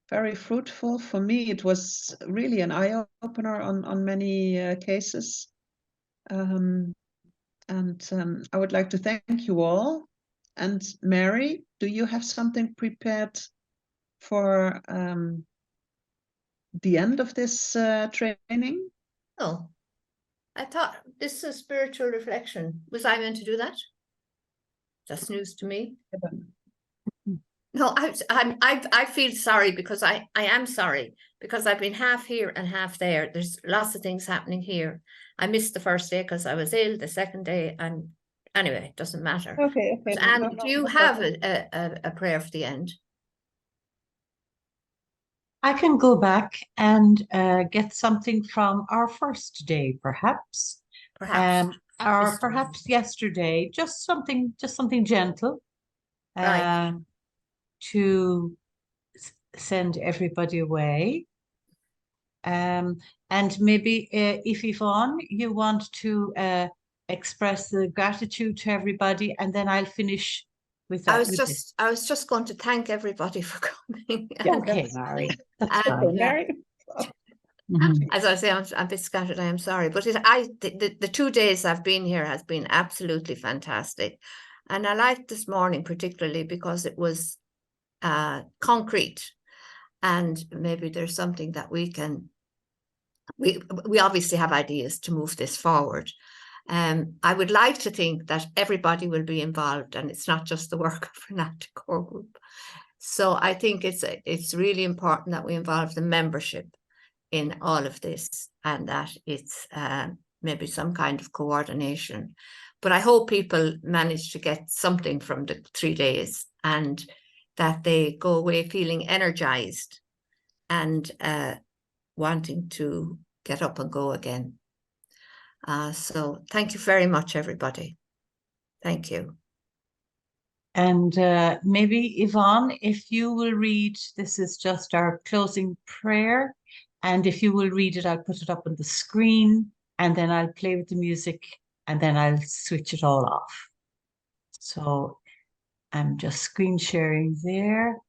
very fruitful. For me, it was really an eye-opener on many cases. And I would like to thank you all. And Mary, do you have something prepared for the end of this training? Oh, I thought this is a spiritual reflection. Was I meant to do that? That's news to me. No, I feel sorry because I am sorry because I've been half here and half there. There's lots of things happening here. I missed the first day because I was ill, the second day, and anyway, it doesn't matter. Okay. And do you have a prayer for the end? I can go back and get something from our first day, perhaps. Perhaps. Or perhaps yesterday, just something gentle. Right. to send everybody away. And maybe if Yvonne, you want to express the gratitude to everybody, and then I'll finish with that. I was just going to thank everybody for coming. Okay, Mary. That's fine. Mary. As I say, I'm a bit scattered. I am sorry, but the 2 days I've been here has been absolutely fantastic, and I liked this morning particularly because it was concrete, and maybe there's something that we can. We obviously have ideas to move this forward. I would like to think that everybody will be involved, and it's not just the work of RENATE core group. So I think it's really important that we involve the membership in all of this, and that it's maybe some kind of coordination. But I hope people manage to get something from the 3 days, and that they go away feeling energized and wanting to get up and go again. So thank you very much, everybody. Thank you. And maybe Yvonne, if you will read, this is just our closing prayer. And if you will read it, I'll put it up on the screen, and then I'll play with the music, and then I'll switch it all off. So I'm just screen sharing there.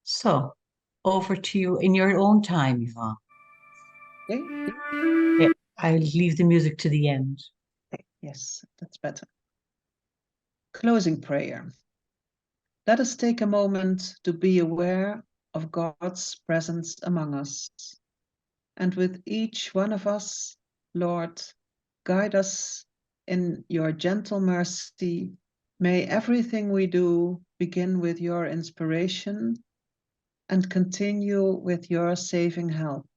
So over to you in your own time, Yvonne. Okay. Yeah, I'll leave the music to the end. Yes, that's better. Closing prayer. Let us take a moment to be aware of God's presence among us. And with each one of us, Lord, guide us in your gentle mercy. May everything we do begin with your inspiration and continue with your saving help.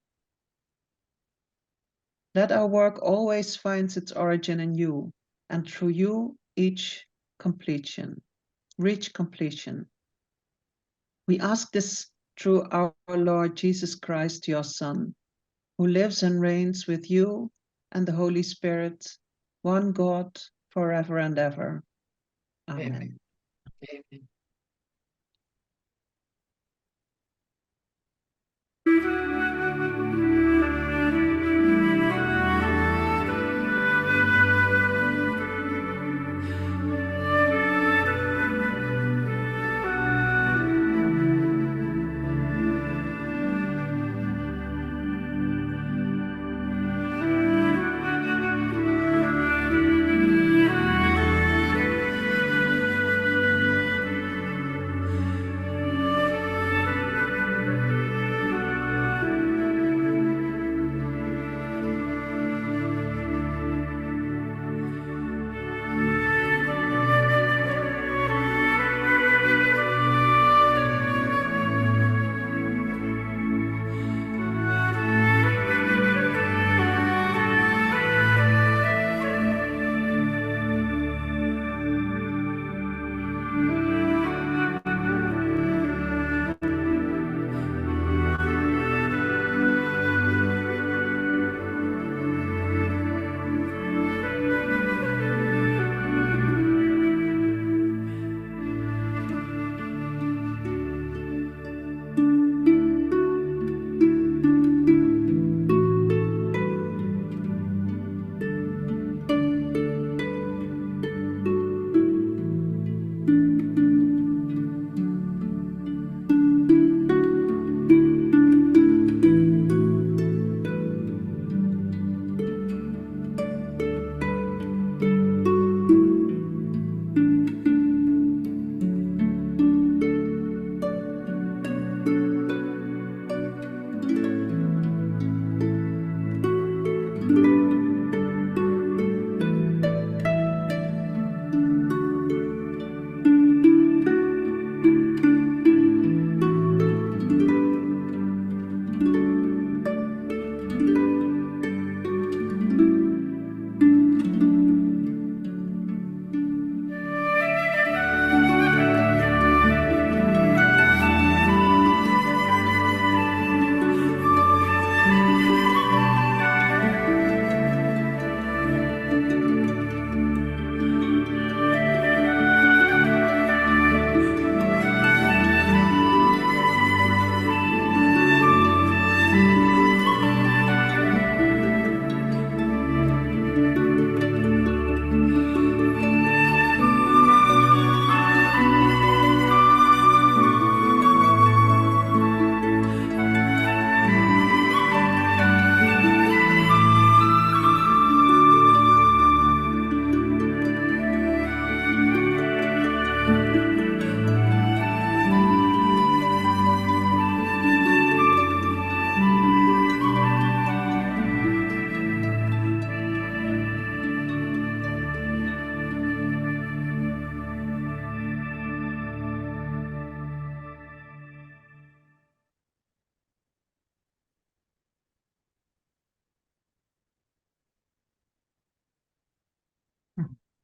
Let our work always find its origin in you, and through you reach completion. We ask this through our Lord Jesus Christ, your Son, who lives and reigns with you and the Holy Spirit, one God, forever and ever. Amen. Amen.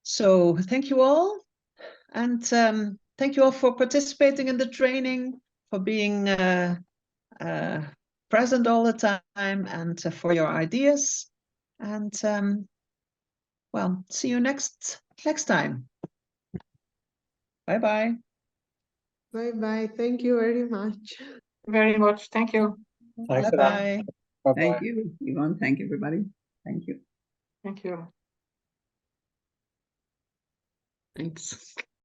So thank you all, and thank you all for participating in the training, for being present all the time, and for your ideas. And well, see you next time. Bye bye. Bye bye. Thank you very much. Very much. Thank you. Bye bye. Thank you, Yvonne. Thank you, everybody. Thank you. Thank you. Thanks.